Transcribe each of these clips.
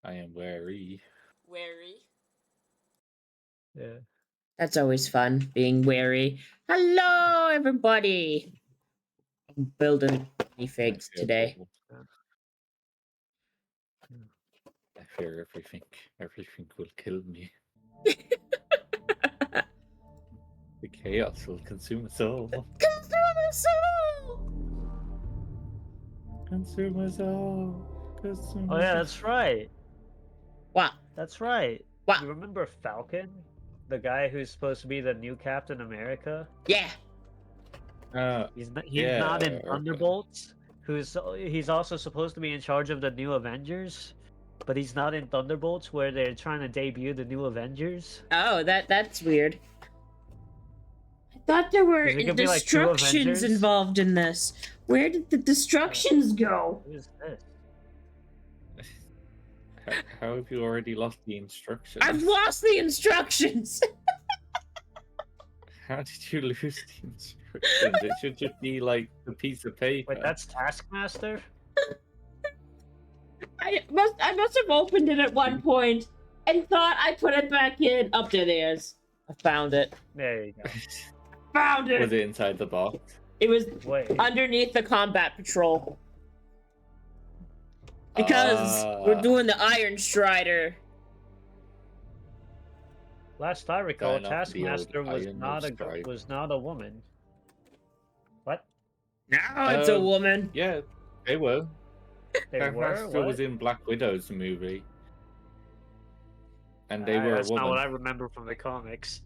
I am wary. Wary. Yeah. That's always fun, being wary. Hello, everybody. I'm building minifigs today. I fear everything. Everything will kill me. The chaos will consume us all. Consume us all! Consume us all. Consume Oh us yeah, all. that's right. What? That's right. What? You remember Falcon? The guy who's supposed to be the new Captain America? Yeah. He's not yeah, in Thunderbolts. He's also supposed to be in charge of the new Avengers, but he's not in Thunderbolts where they're trying to debut the new Avengers. Oh, that's weird. I thought there were Is it gonna be like two destructions Avengers? involved in this. Where did the destructions go? What is this? How have you already lost the instructions? I've lost the instructions. How did you lose the instructions? It should just be like a piece of paper. Wait, that's Taskmaster? I must have opened it at one point and thought I put it back in. Up there it is. I found it. There you go. Found it. Was it inside the box? It was Wait. underneath the combat patrol. Because we're doing the Iron Strider. Last I recall, Going off the old Taskmaster Iron was not a woman. What? Now it's a woman. Yeah, they were. They were? Taskmaster was What? in Black Widow's movie. And they were a That's woman. not what I remember from the comics.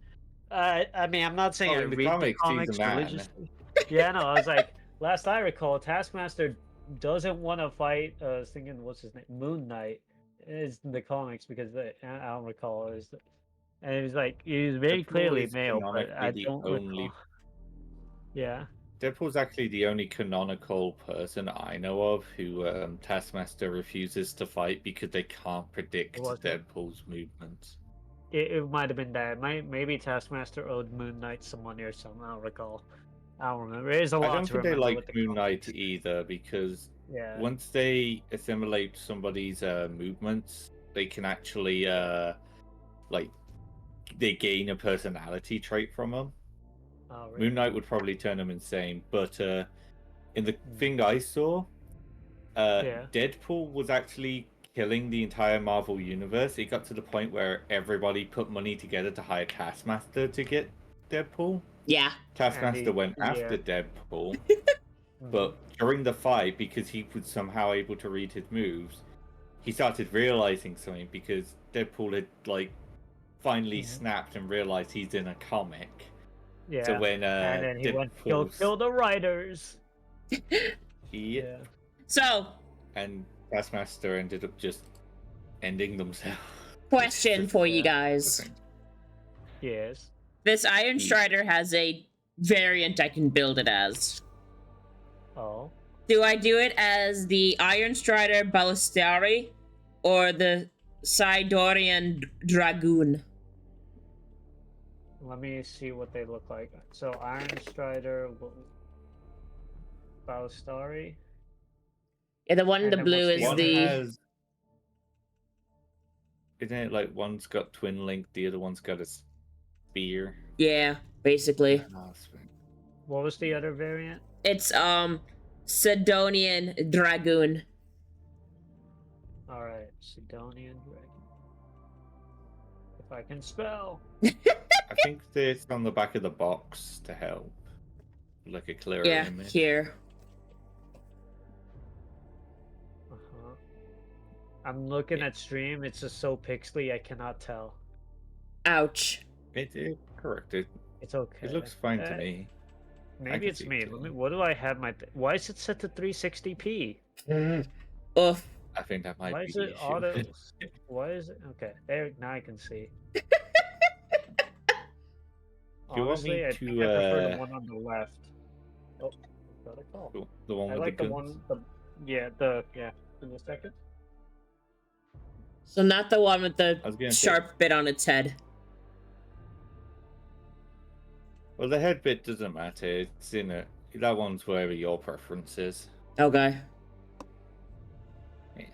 I mean, I'm not saying I in the read comics, the he's a comics man. religiously. Yeah, no, I was like, last I recall, Taskmaster doesn't want to fight. I was thinking, what's his name? Moon Knight is in the comics because I don't recall. And it was like he was very Deadpool clearly is male, but I canonically the don't only- recall. Yeah. Deadpool's actually the only canonical person I know of who Taskmaster refuses to fight because they can't predict Was it? Deadpool's movements. It might have been that. Maybe Taskmaster owed Moon Knight some money or something. I don't recall. I don't remember. There's a lot I don't to think they remember like with the Moon Knight comics. either because Yeah. once they assimilate somebody's movements, they can actually they gain a personality trait from them. Oh, really? Moon Knight would probably turn them insane, but in the thing I saw, Yeah. Deadpool was actually killing the entire Marvel universe. It got to the point where everybody put money together to hire Taskmaster to get Deadpool. Yeah. Taskmaster went after Deadpool, but during the fight, because he was somehow able to read his moves, he started realizing something because Deadpool had finally snapped and realized he's in a comic. Yeah. So when and then he went kill the writers. Yeah. So, And Taskmaster ended up just ending themselves. question for you guys. Yes. This Iron Strider has a variant I can build it as. Oh. Do I do it as the Iron Strider Ballistari or the Sidorian Dragoon? Let me see what they look like. So Iron Strider, Ballistari. Yeah, the one in the then blue what's is One the... has... Isn't it like one's got Twin Link, the other one's got a spear? Yeah, basically. What was the other variant? It's Sidonian Dragoon. Alright, Sidonian Dragon. If I can spell. I think it's on the back of the box to help. Like a clearer Yeah, image. here. I'm looking at stream, it's just so pixely I cannot tell. Ouch. It corrected. It's okay. It looks fine to me. Maybe it's me. What do I have my... Why is it set to 360p? Oof. I think that might Why be is the it issue. auto... Why is it... Okay, there, now I can see. Do you want me Honestly, I to, think I prefer the one on the left. Oh, got a call. The one I with like the the guns? one... yeah, in a second. So not the one with the I was gonna say- sharp bit on its head. Well, the head bit doesn't matter. It's in it. That one's wherever your preference is. Okay. Yeah.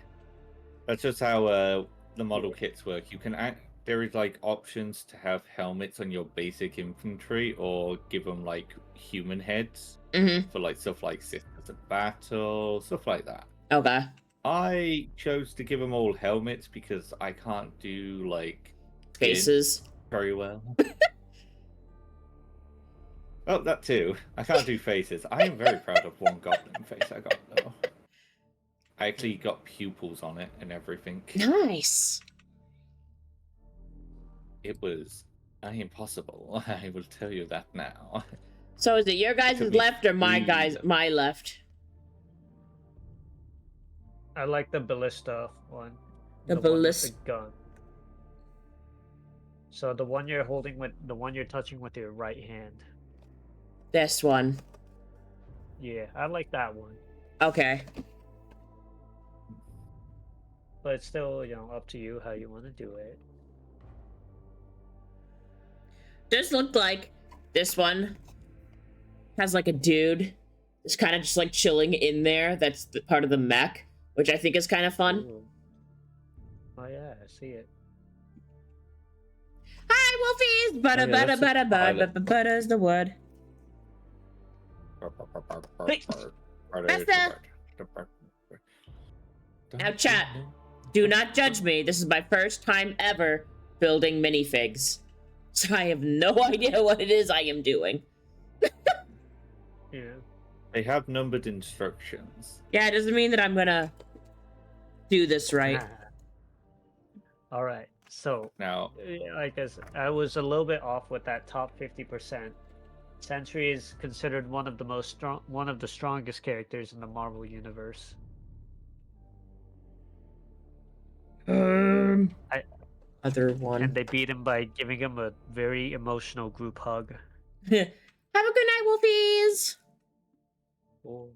That's just how the model kits work. You can there is like options to have helmets on your basic infantry, or give them like human heads for like stuff like Sisters of Battle, stuff like that. Okay. I chose to give them all helmets because I can't do like Faces very well. Oh, that too. I can't do faces. I am very proud of one goblin face I got though. I actually got pupils on it and everything. Nice. It was impossible. I will tell you that now. So is it your guys' left or my left? I like the ballista one. The one with ballista the gun. So the one you're holding with the one you're touching with your right hand. This one. Yeah, I like that one. Okay. But it's still, up to you how you want to do it. Does look like this one has like a dude. It's kind of just like chilling in there. That's part of the mech, which I think is kind of fun. Ooh. Oh yeah, I see it. Hi, Wolfies! Butter's the word. Now, chat, do not judge me. This is my first time ever building minifigs. So I have no idea what it is I am doing. Yeah. They have numbered instructions. Yeah, it doesn't mean that I'm gonna do this right. All right. So Now, I guess I was a little bit off with that top 50%. Sentry is considered one of the strongest characters in the Marvel universe. Other one. And they beat him by giving him a very emotional group hug. Have a good night, Wolfies. Cool.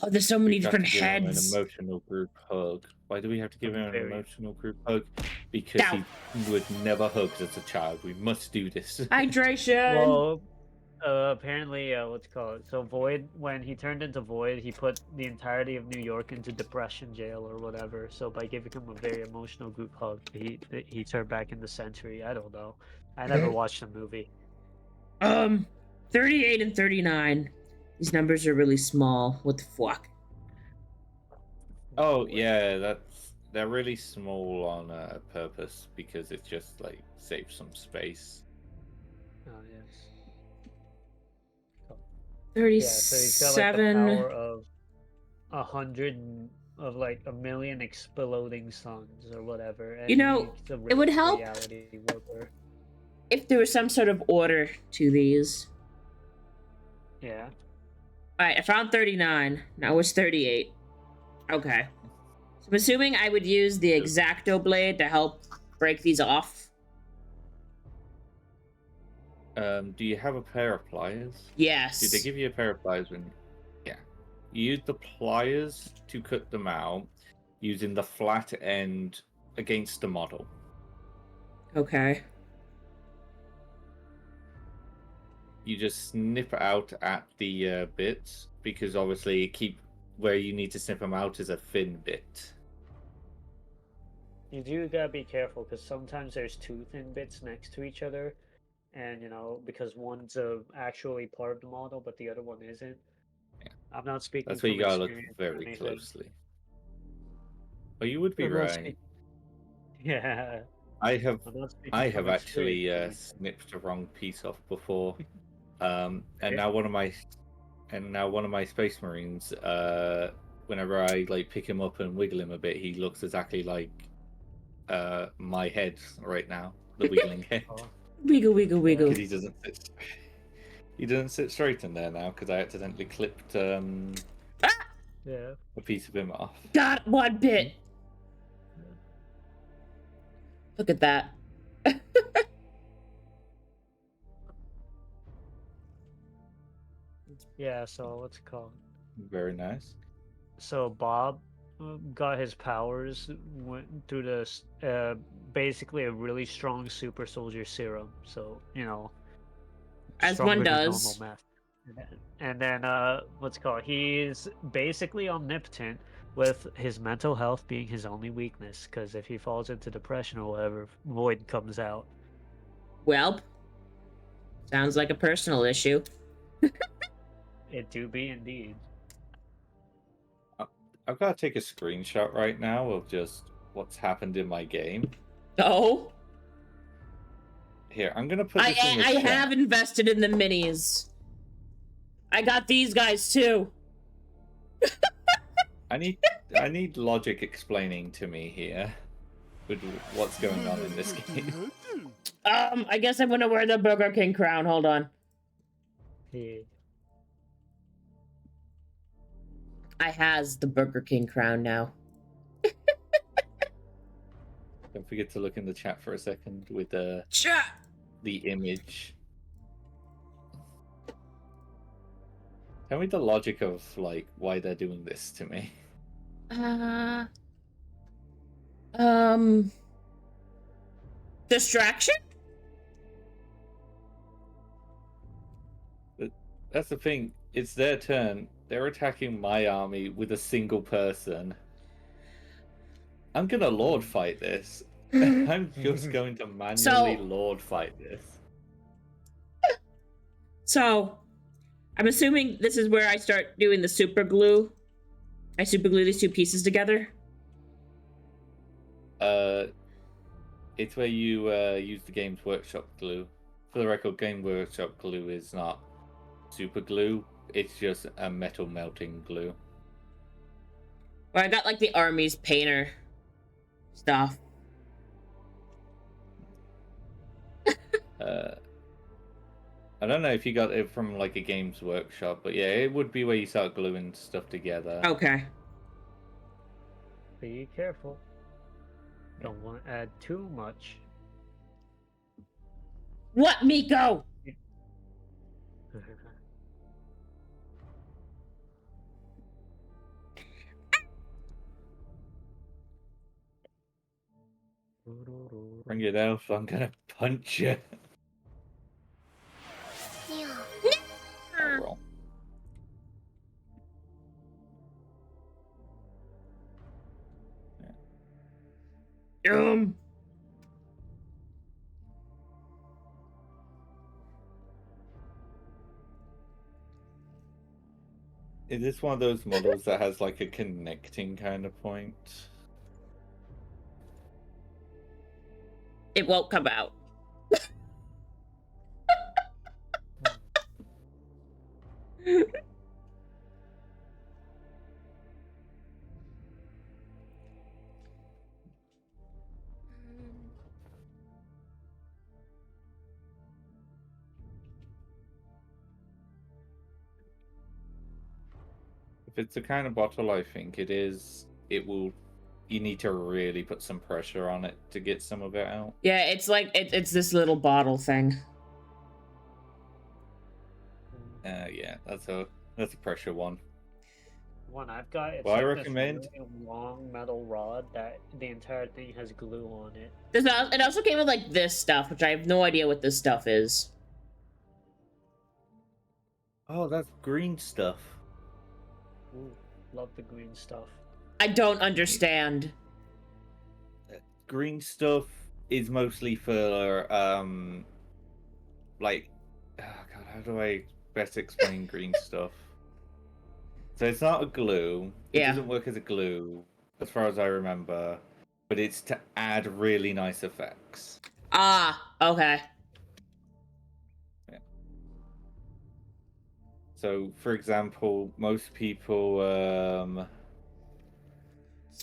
Oh, there's so many we have different to give him heads. an emotional group hug. Why do we have to give him an Very- emotional group hug? Because Ow. he would never hugged as a child. We must do this. Hydration. Well, apparently, what's it called? So Void, when he turned into Void, he put the entirety of New York into depression jail or whatever. So by giving him a very emotional group hug, he turned back into Sentry. I don't know. I never watched the movie. 38 and 39. These numbers are really small. What the fuck? Oh yeah, they're really small on purpose because it just like saves some space. Oh yes. 37. Yeah, so he's got like the power of 1,000,000 exploding suns or whatever. And You know, he's a it would help reality warper. if there was some sort of order to these. Yeah. Alright, I found 39. Now it's 38. Okay. So I'm assuming I would use the X-Acto blade to help break these off. Do you have a pair of pliers? Yes. Did they give you a pair of pliers when? Yeah. You use the pliers to cut them out, using the flat end against the model. Okay. You just snip it out at the bits, because obviously keep where you need to snip them out is a thin bit. You do gotta be careful because sometimes there's two thin bits next to each other, and because one's actually part of the model, but the other one isn't. Yeah. I'm not speaking. That's where you gotta look experience or very anything. closely. But you would be I'm not right. speak- Yeah. I have I'm not speaking I from have actually experience. snipped the wrong piece off before, and now one of my Space Marines, whenever I like pick him up and wiggle him a bit, he looks exactly like my head right now, the wiggling head. Oh. Wiggle, wiggle, wiggle. Because he doesn't sit straight in there now because I accidentally clipped Yeah. a piece of him off. Got one bit. Look at that. Yeah. So what's it called? Very nice. So Bob got his powers went through this basically a really strong super soldier serum. So As stronger one than does. normal math. And then what's it called? He's basically omnipotent, with his mental health being his only weakness, because if he falls into depression or whatever, Void comes out. Well, sounds like a personal issue. It do be indeed. I've got to take a screenshot right now of just what's happened in my game. Oh? Here, I'm gonna put this in the I chat. have invested in the minis. I got these guys too. I need logic explaining to me here with what's going on in this game. I guess I'm gonna wear the Burger King crown. Hold on. Yeah. I has the Burger King crown now. Don't forget to look in the chat for a second with Chat. the image. Tell me the logic of like why they're doing this to me. Distraction? That's the thing. It's their turn. They're attacking my army with a single person. I'm gonna Lord fight this. I'm just going to manually Lord fight this. So, I'm assuming this is where I start doing the super glue. I super glue these two pieces together. It's where you use the Games Workshop glue. For the record, Game Workshop glue is not super glue. It's just a metal melting glue. Or I got like the Army's painter stuff. I don't know if you got it from like a Games Workshop, but yeah, it would be where you start gluing stuff together. Okay. Be careful. Don't want to add too much. What, Miko? Bring it out, I'm gonna punch you. Roll. Is this one of those models that has like a connecting kind of point? It won't come out. If it's the kind of bottle I think it is, it will. You need to really put some pressure on it to get some of it out. Yeah, it's like it's this little bottle thing. Yeah, that's a pressure one. One I've got. It's Well, I like recommend- this really long metal rod that the entire thing has glue on it. It also came with like this stuff, which I have no idea what this stuff is. Oh, that's green stuff. Ooh, love the green stuff. I don't understand. Green stuff is mostly for like, oh god, how do I best explain green stuff? So it's not a glue. It Yeah. doesn't work as a glue, as far as I remember, but it's to add really nice effects. Ah, okay. Yeah. So, for example, most people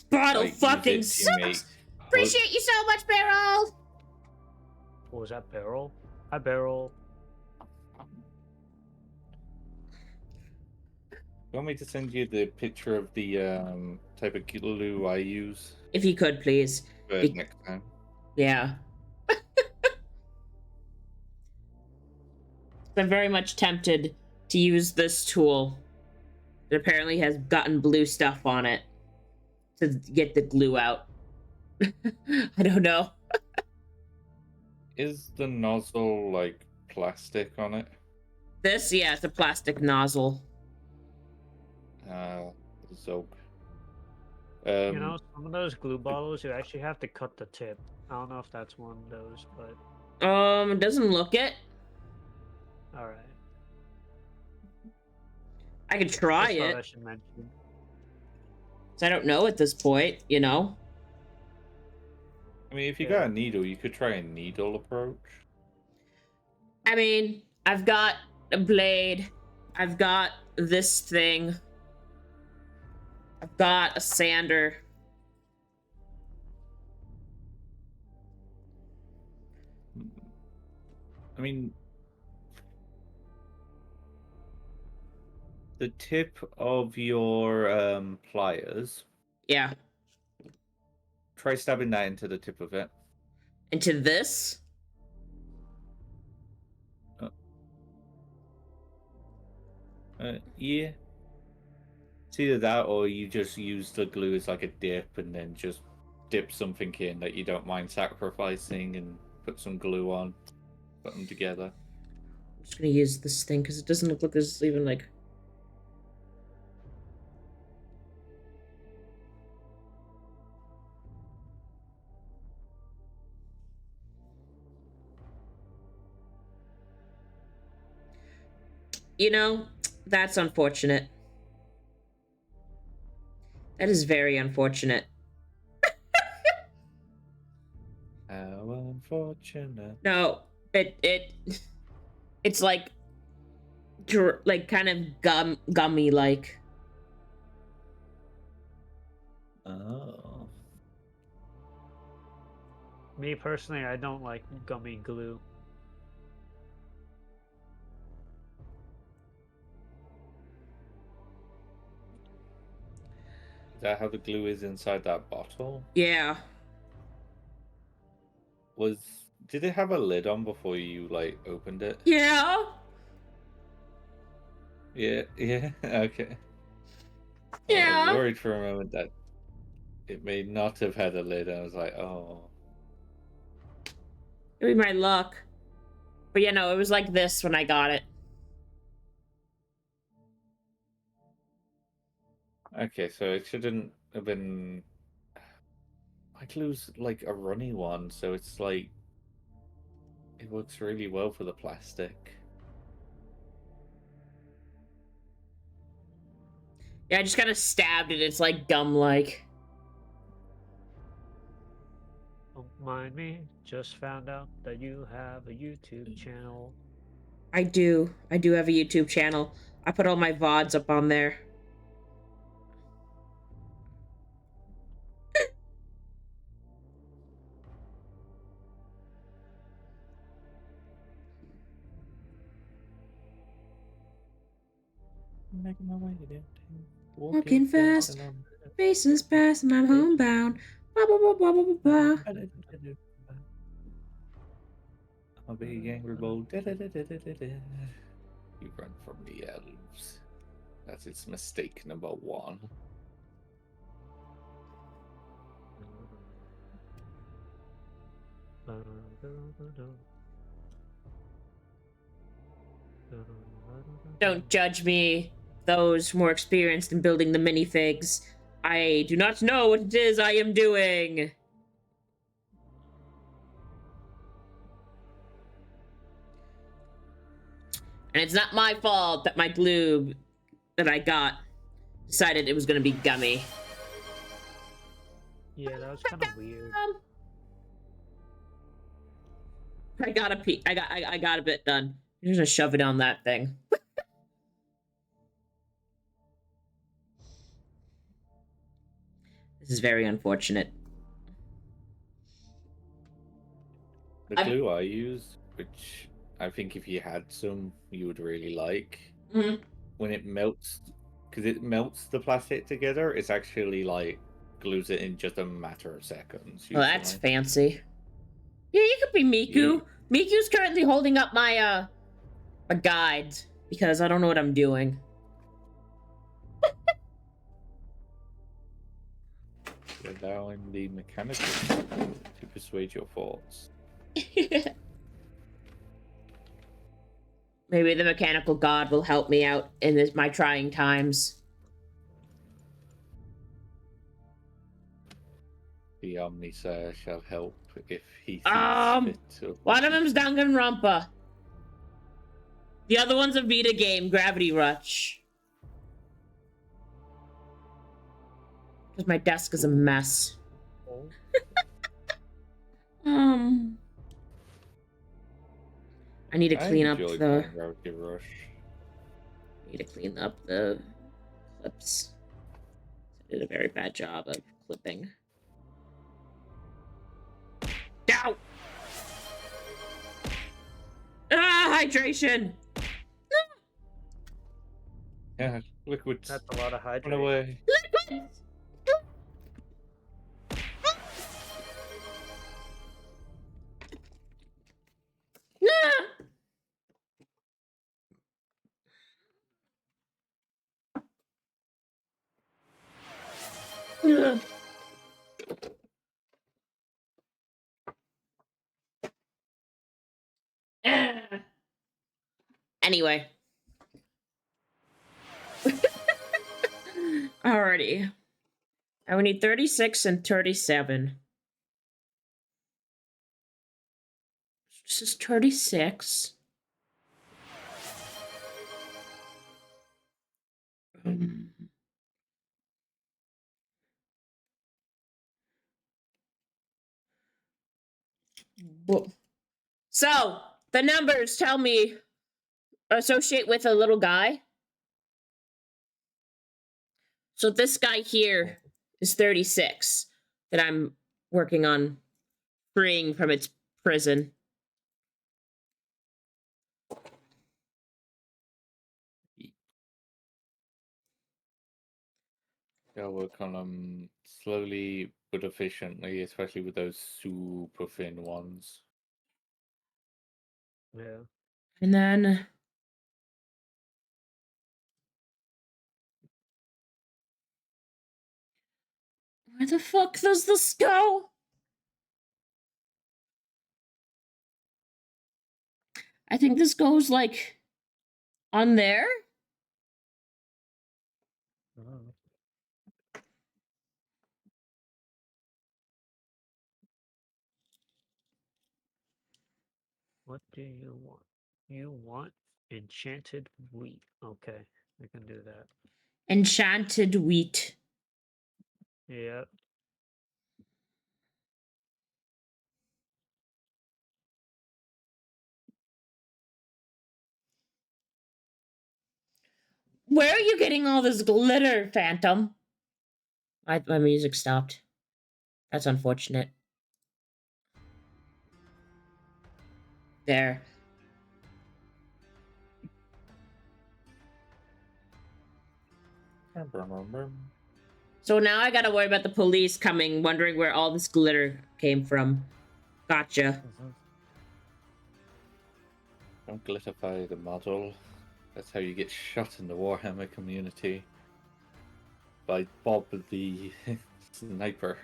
Bottle like, use fucking it to sucks. make Appreciate you so much, Beryl. What was that, Beryl? Hi, Beryl. You want me to send you the picture of the type of glue I use If you could, please. for next time? Yeah. I'm very much tempted to use this tool. It apparently has gotten blue stuff on it to get the glue out. I don't know. Is the nozzle like plastic on it? This, yeah, it's a plastic nozzle. Zope. You know, some of those glue bottles, you actually have to cut the tip. I don't know if that's one of those, but It doesn't look it. all right. I could try Just thought I it. should mention. I don't know at this point, you know? I mean, if you Yeah. got a needle, you could try a needle approach. I mean, I've got a blade. I've got this thing. I've got a sander. I mean, the tip of your pliers, Yeah. try stabbing that into the tip of it. Into this? Yeah. It's either that or you just use the glue as like a dip and then just dip something in that you don't mind sacrificing and put some glue on, put them together. I'm just gonna use this thing because it doesn't look like there's even like... You know, that's unfortunate. That is very unfortunate. How unfortunate. No, it's like kind of gummy like. Oh. Me personally, I don't like gummy glue. Is that how the glue is inside that bottle? Yeah. Did it have a lid on before you like opened it? Yeah. Yeah, okay. Yeah. I was worried for a moment that it may not have had a lid. I was like, oh. It'd be my luck. But yeah, no, it was like this when I got it. Okay, so it shouldn't have been. My glue's like a runny one, so it's like it works really well for the plastic. Yeah, I just kind of stabbed it. It's like gum-like. Don't mind me. Just found out that you have a YouTube channel. I do. I do have a YouTube channel. I put all my VODs up on there. Making my way downtown, Walking fast, and faces pass, and I'm homebound. Ba ba ba ba ba ba. I'll be angry bold. You run from the elves. That's its mistake number one. Don't judge me, those more experienced in building the minifigs. I do not know what it is I am doing. And it's not my fault that my glue that I got decided it was going to be gummy. Yeah, that was kind of weird. I got a bit done. I'm just gonna shove it on that thing. This is very unfortunate. The glue I use, which I think if you had some, you would really like. Mm-hmm. When it melts, because it melts the plastic together, it's actually like glues it in just a matter of seconds. Well, that's fancy. Yeah, you could be Miku. Yeah. Miku's currently holding up my my guides because I don't know what I'm doing. Allowing the mechanical to persuade your thoughts. Maybe the mechanical god will help me out in my trying times. The Omnisaur shall help if he sees fit to. One of them's Danganronpa. The other one's a Vita game, Gravity Rush. Because my desk is a mess. I need to clean up the. Gravity Rush. I need to clean up the clips. I did a very bad job of clipping. Ow! Ah, hydration! Yeah, liquids. That's a lot of Run hydration. away. Liquids! Anyway. Alrighty. I would need 36 and 37. This is 36. So, the numbers tell me associate with a little guy. So this guy here is 36 that I'm working on freeing from its prison. I'll work on them slowly but efficiently, especially with those super thin ones. Yeah. And then where the fuck does this go? I think this goes like on there. Oh. What do you want? You want enchanted wheat. Okay, I can do that. Enchanted wheat. Yep. Where are you getting all this glitter, Phantom? My music stopped. That's unfortunate. There. So now I gotta worry about the police coming, wondering where all this glitter came from. Gotcha. Don't glitterify the model. That's how you get shot in the Warhammer community. By Bob the sniper.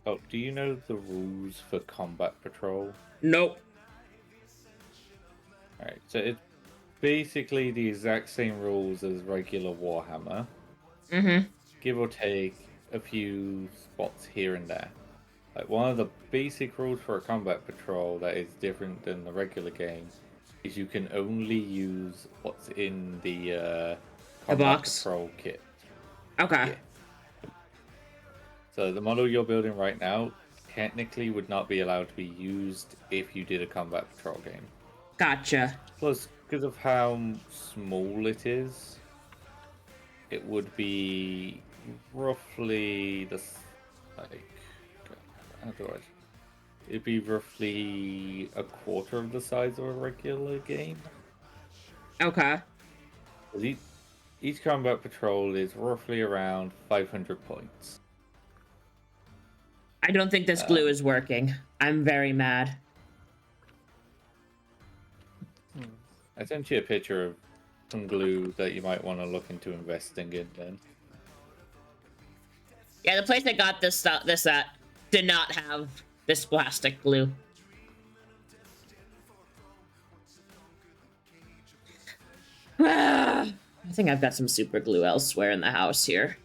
Oh, do you know the rules for combat patrol? Nope. Alright, so it's basically the exact same rules as regular Warhammer. Mm-hmm. Give or take a few spots here and there. Like one of the basic rules for a combat patrol that is different than the regular game is you can only use what's in the combat box? patrol kit. Okay. Yeah. So the model you're building right now technically would not be allowed to be used if you did a combat patrol game. Gotcha. Plus, because of how small it is, it would be roughly the how do I? It'd be roughly a quarter of the size of a regular game. Okay. Each combat patrol is roughly around 500 points. I don't think this glue is working. I'm very mad. I sent you a picture of some glue that you might want to look into investing in then. Yeah, the place I got this at did not have this plastic glue. I think I've got some super glue elsewhere in the house here.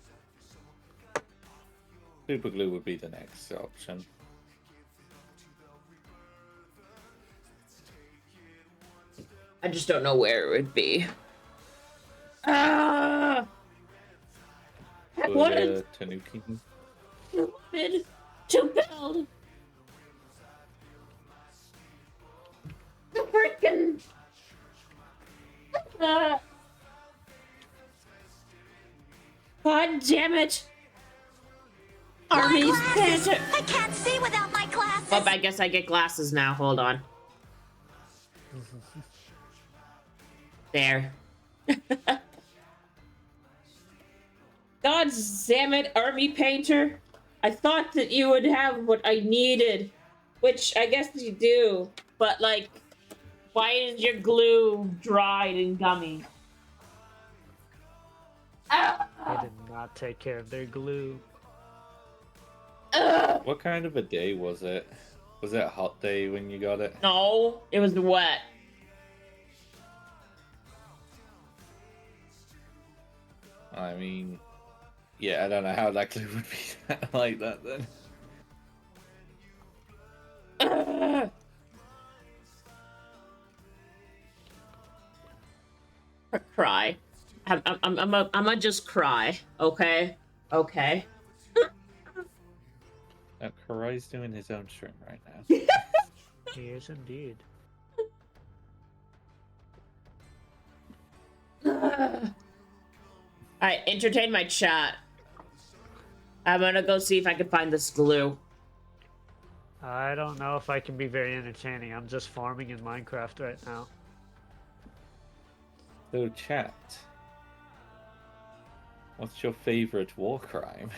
Super glue would be the next option. I just don't know where it would be. Ah! I wanted Tanuki. to build the freaking God damn it! Army's pants. I can't see without my glasses. Oh, I guess I get glasses now. Hold on. There. God damn it, Army Painter. I thought that you would have what I needed, which I guess you do, but like, why is your glue dried and gummy? They did not take care of their glue. What kind of a day was it? Was it a hot day when you got it? No, it was wet. I mean, yeah, I don't know how that glue would be like that then. Cry. I'ma just cry. Okay. Okay. Karai's doing his own stream right now. He is indeed. Alright, entertain my chat. I'm gonna go see if I can find this glue. I don't know if I can be very entertaining. I'm just farming in Minecraft right now. So chat, what's your favorite war crime?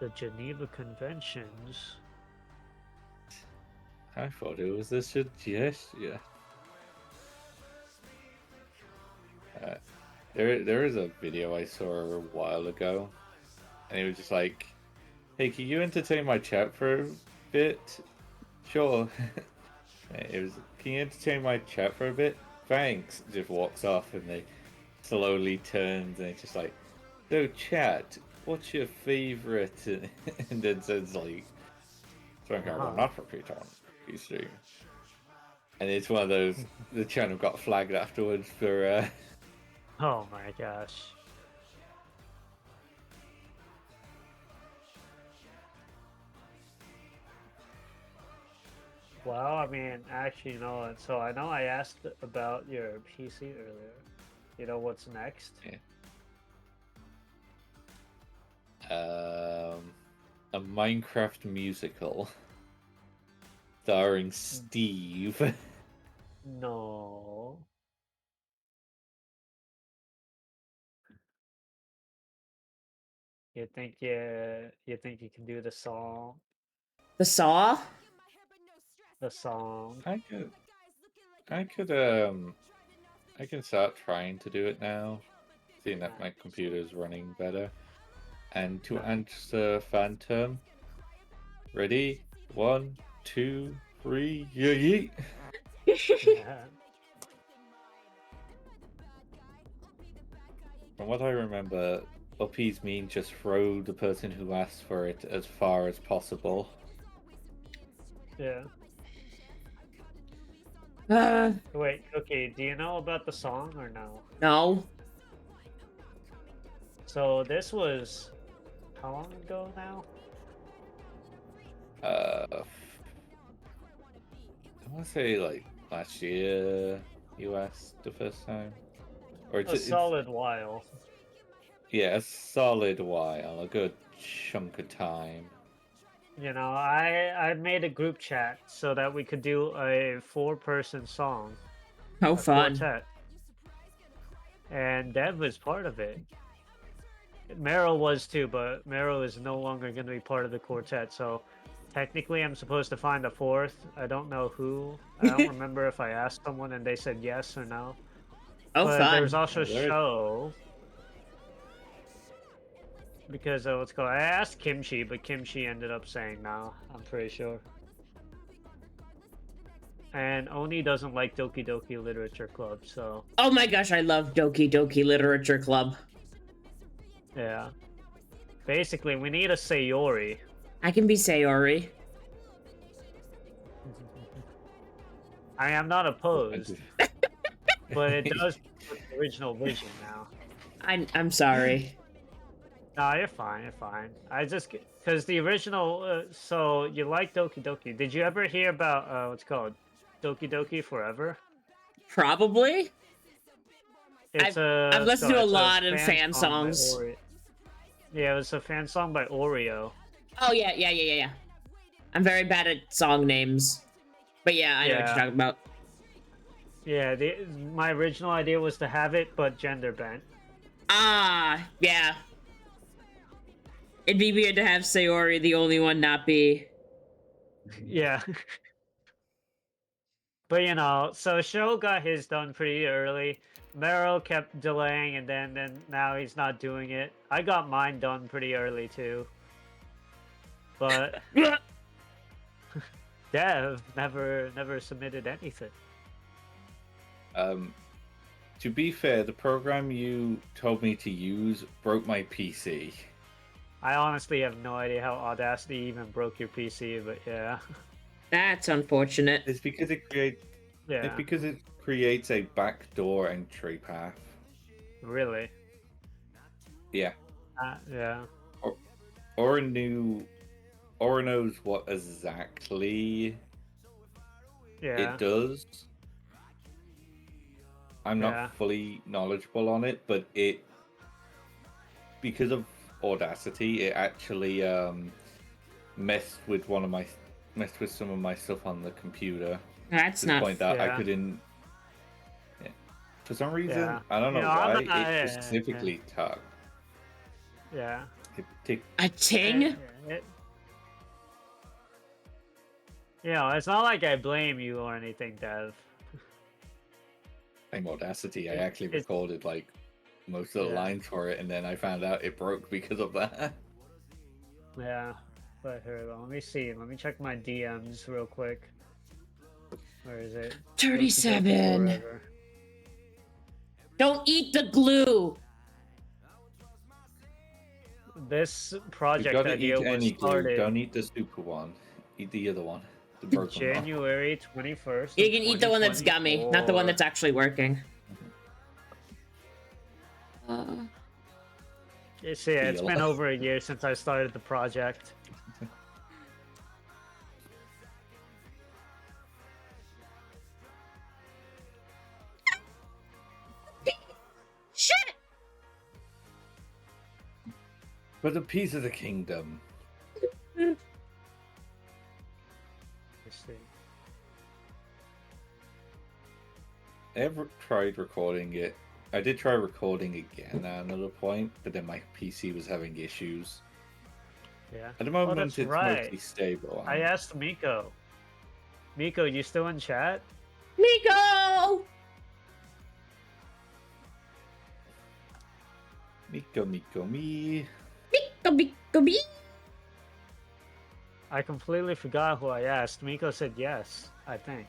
The Geneva Conventions. I thought it was a suggestion. There is a video I saw a while ago, and it was just like, "Hey, can you entertain my chat for a bit?" Sure. It was, "Can you entertain my chat for a bit?" Thanks. Just walks off, and they slowly turns, and it's just like, "So chat, what's your favorite?" And then says like, "Something I will not repeat on PC." And it's one of those. The channel got flagged afterwards for. Oh my gosh. Well, I mean, actually, you know what? So I know I asked about your PC earlier. You know what's next? Yeah. A Minecraft musical starring Steve. No. You think you can do the song? The saw? The song. I can start trying to do it now, seeing that my computer is running better. And to answer Phantom, ready? 1, 2, 3, yeet! Yeah. From what I remember, uppies mean just throw the person who asked for it as far as possible. Yeah. Wait, okay, do you know about the song or no? No. So this was how long ago now? I want to say like last year you asked the first time. Or A solid while. Yeah, a solid while, a good chunk of time. You know, I made a group chat so that we could do a 4-person song. How a fun. Quartet. And Dev was part of it. Meryl was too, but Meryl is no longer going to be part of the quartet, so technically I'm supposed to find a 4th. I don't know who. I don't remember if I asked someone and they said yes or no. Oh, but fun. there was also a show because let's go. I asked Kimchi, but Kimchi ended up saying no. I'm pretty sure. and Oni doesn't like Doki Doki Literature Club, so Oh my gosh, I love Doki Doki Literature Club. yeah. Basically, we need a Sayori. I can be Sayori. I'm not opposed, but it does with the original vision now. I'm sorry. No, you're fine. You're fine. I just because the original. So you like Doki Doki? Did you ever hear about what's it called Doki Doki Forever? Probably. It's I've listened to a it's lot of fan song by songs. Yeah, it was a fan song by Oreo. Oh yeah. I'm very bad at song names, but yeah, I know what you're talking about. Yeah, my original idea was to have it, but gender bent. Ah, yeah. It'd be weird to have Sayori the only one not be. Yeah. But you know, so Sho got his done pretty early. Meryl kept delaying, and then now he's not doing it. I got mine done pretty early too. But Dev never submitted anything. To be fair, the program you told me to use broke my PC. I honestly have no idea how Audacity even broke your PC, but yeah. That's unfortunate. It's because it creates. Yeah. It's because it creates a backdoor entry path. Really? Yeah. Yeah. Or knows what exactly Yeah. it does. I'm Yeah. not fully knowledgeable on it, but because of Audacity, it actually messed with some of my stuff on the computer. That's To the not. point that I Yeah. couldn't. Yeah. For some reason, Yeah. I don't know You know, why, yeah, specifically tugged. Yeah. A ting? You know, it's not like I blame you or anything, Dev. Same Audacity, I actually recorded like most of the lines for it, and then I found out it broke because of that. Yeah. But here, let me see. Let me check my DMs real quick. Where is it? 37. Don't eat the glue. This You project gotta idea eat was any glue. started Don't eat the super one. Eat the other one. The broken one. January 21st. You can eat the one that's gummy, not the one that's actually working. It's been over a year since I started the project. Shit! For the peace of the kingdom. Let's see. I ever tried recording it. I did try recording again at another point, but then my PC was having issues. Yeah. At the moment, that's it's right. mostly stable. I asked Miko. Miko, you still in chat? Miko! Miko, me. Miko, me. I completely forgot who I asked. Miko said yes, I think.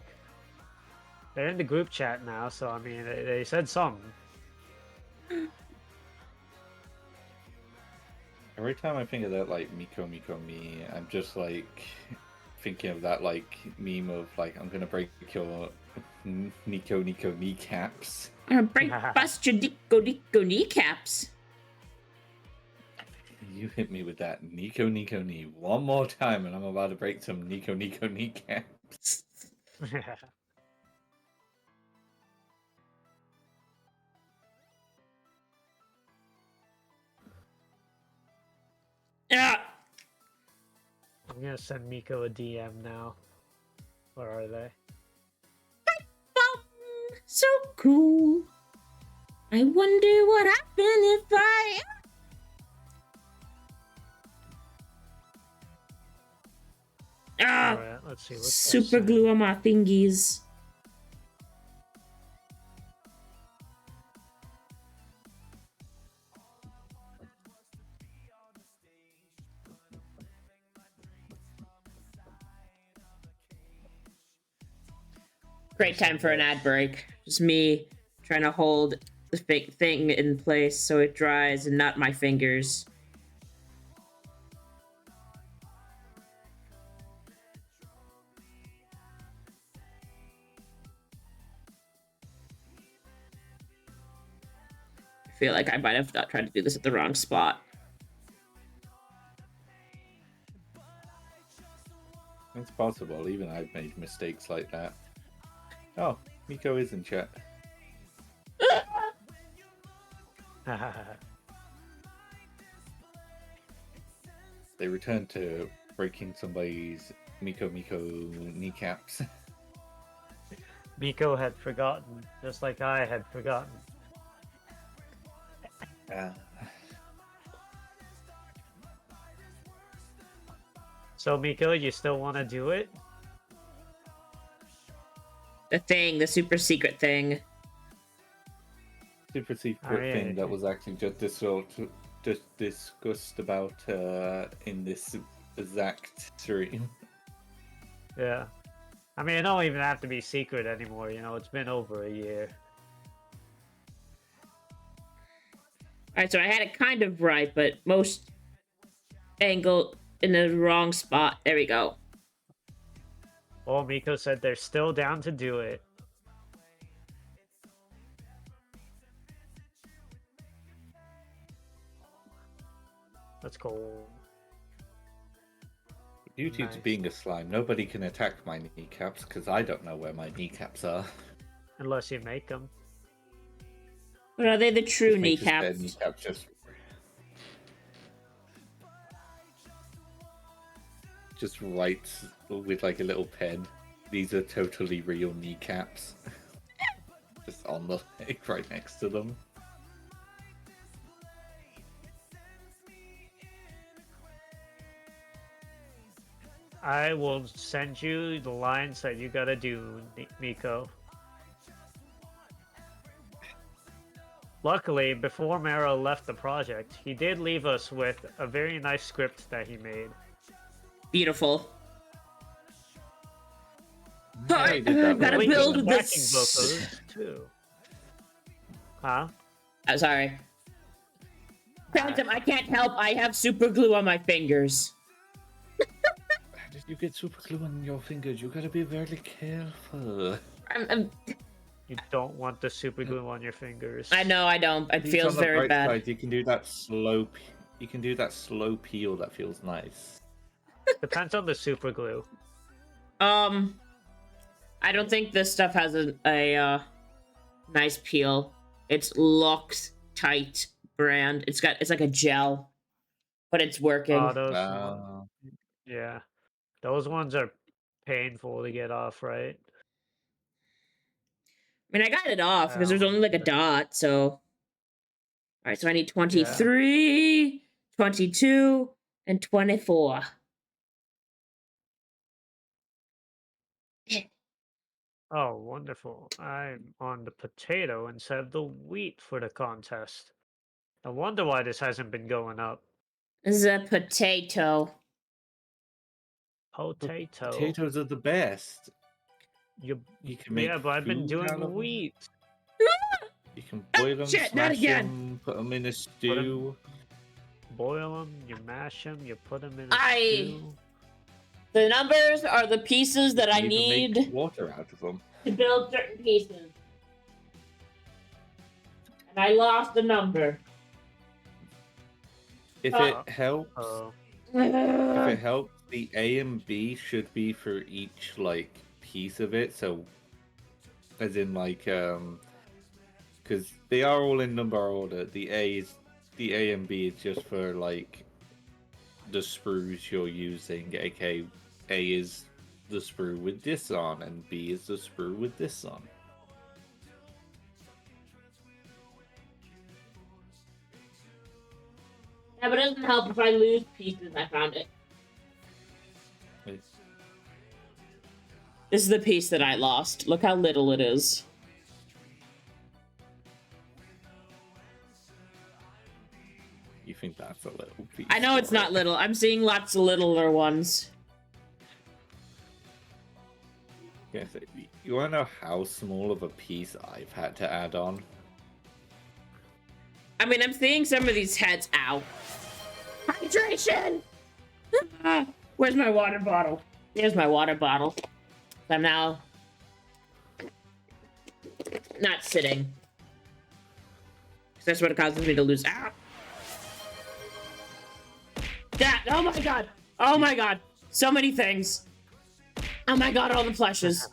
They're in the group chat now, so I mean, they said something. Every time I think of that, like, Miko, me, I'm just, like, thinking of that, like, meme of, like, I'm gonna break your Nico kneecaps. I'm gonna bust your Nico kneecaps. You hit me with that Nico knee one more time, and I'm about to break some Nico kneecaps. Yeah. I'm gonna send Miko a DM now. Where are they? So cool. I wonder what happened if I. Alright, let's see. Super glue on my thingies. Great time for an ad break. Just me trying to hold the fake thing in place so it dries and not my fingers. I feel like I might have not tried to do this at the wrong spot. It's possible. Even I've made mistakes like that. Oh, Miko is in chat. They returned to breaking somebody's Miko kneecaps. Miko had forgotten, just like I had forgotten. So Miko, you still want to do it? The super secret thing. Super secret thing that was actually just discussed about in this exact stream. Yeah. I mean, it don't even have to be secret anymore, you know, it's been over a year. Alright, so I had it kind of right, but most angle in the wrong spot. There we go. Well, Miko said they're still down to do it. Let's go. Due to being a slime, nobody can attack my kneecaps because I don't know where my kneecaps are. Unless you make them. But are they the true Just make kneecaps? his kneecap just writes with like a little pen. These are totally real kneecaps. Just on the leg right next to them. I will send you the lines that you gotta do, Miko. Luckily, before Mero left the project, he did leave us with a very nice script that he made. Beautiful. Yeah, he did that Gotta well. build Backing this. vocals too. Huh? I'm sorry. Phantom, I can't help. I have super glue on my fingers. How did you get super glue on your fingers? You gotta be very careful. You don't want the super glue on your fingers. I know, I don't. It feels on the very bright bad. side, you can do that slow. You can do that slow peel. That feels nice. Depends on the super glue. I don't think this stuff has a nice peel. It's locked tight brand. It's like a gel, but it's working. Yeah, those ones are painful to get off, right? I mean, I got it off because there's only like a dot, so... Alright, so I need 23, 22, and 24. Oh, wonderful. I'm on the potato instead of the wheat for the contest. I wonder why this hasn't been going up. The potato. Potato. Potatoes are the best. You can make but I've been food out doing of wheat. You can boil them, Shit, not smash again. them, put them in a stew. Boil them, you mash them, you put them in a stew. The numbers are the pieces that I You can need make water out of them. to build certain pieces. And I lost the number. If it helps, the A and B should be for each like piece of it. So, as in like because they are all in number order. The A and B is just for like the sprues you're using. aka A is the sprue with this on, and B is the sprue with this on. Yeah, but it doesn't help if I lose pieces. I found it. This is the piece that I lost. Look how little it is. You think that's a little piece? I know it's not little. I'm seeing lots of littler ones. Yes, You want to know how small of a piece I've had to add on? I mean, I'm seeing some of these heads. Ow. Hydration! Where's my water bottle? Here's my water bottle. I'm now not sitting. That's what causes me to lose. Ow! That! Oh my god! Oh my god! So many things. Oh my god! All the plushes.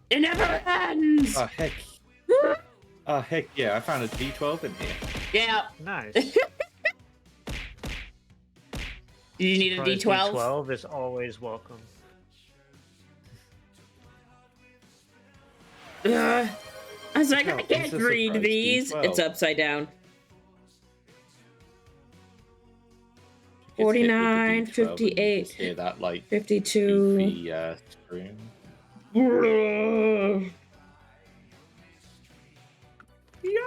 It never ends. Oh heck! Oh heck yeah! I found a D12 in here. Yeah. Nice. Do you need a Surprise D12? D12 is always welcome. I was like, No, I it's can't a read surprise these. D12. It's upside down. Gets hit with the 49, D12 and you 58, just hear that like 52. beefy scream.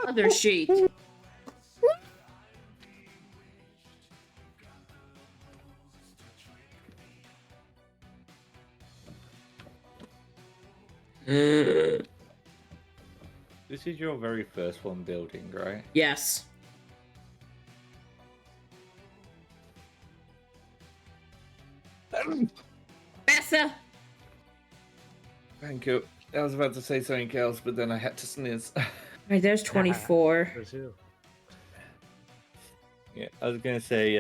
Other sheet. This is your very first one building, right? Yes. Bessa! Thank you. I was about to say something else, but then I had to sneeze. Right, there's 24. Brazil. Yeah, I was gonna say,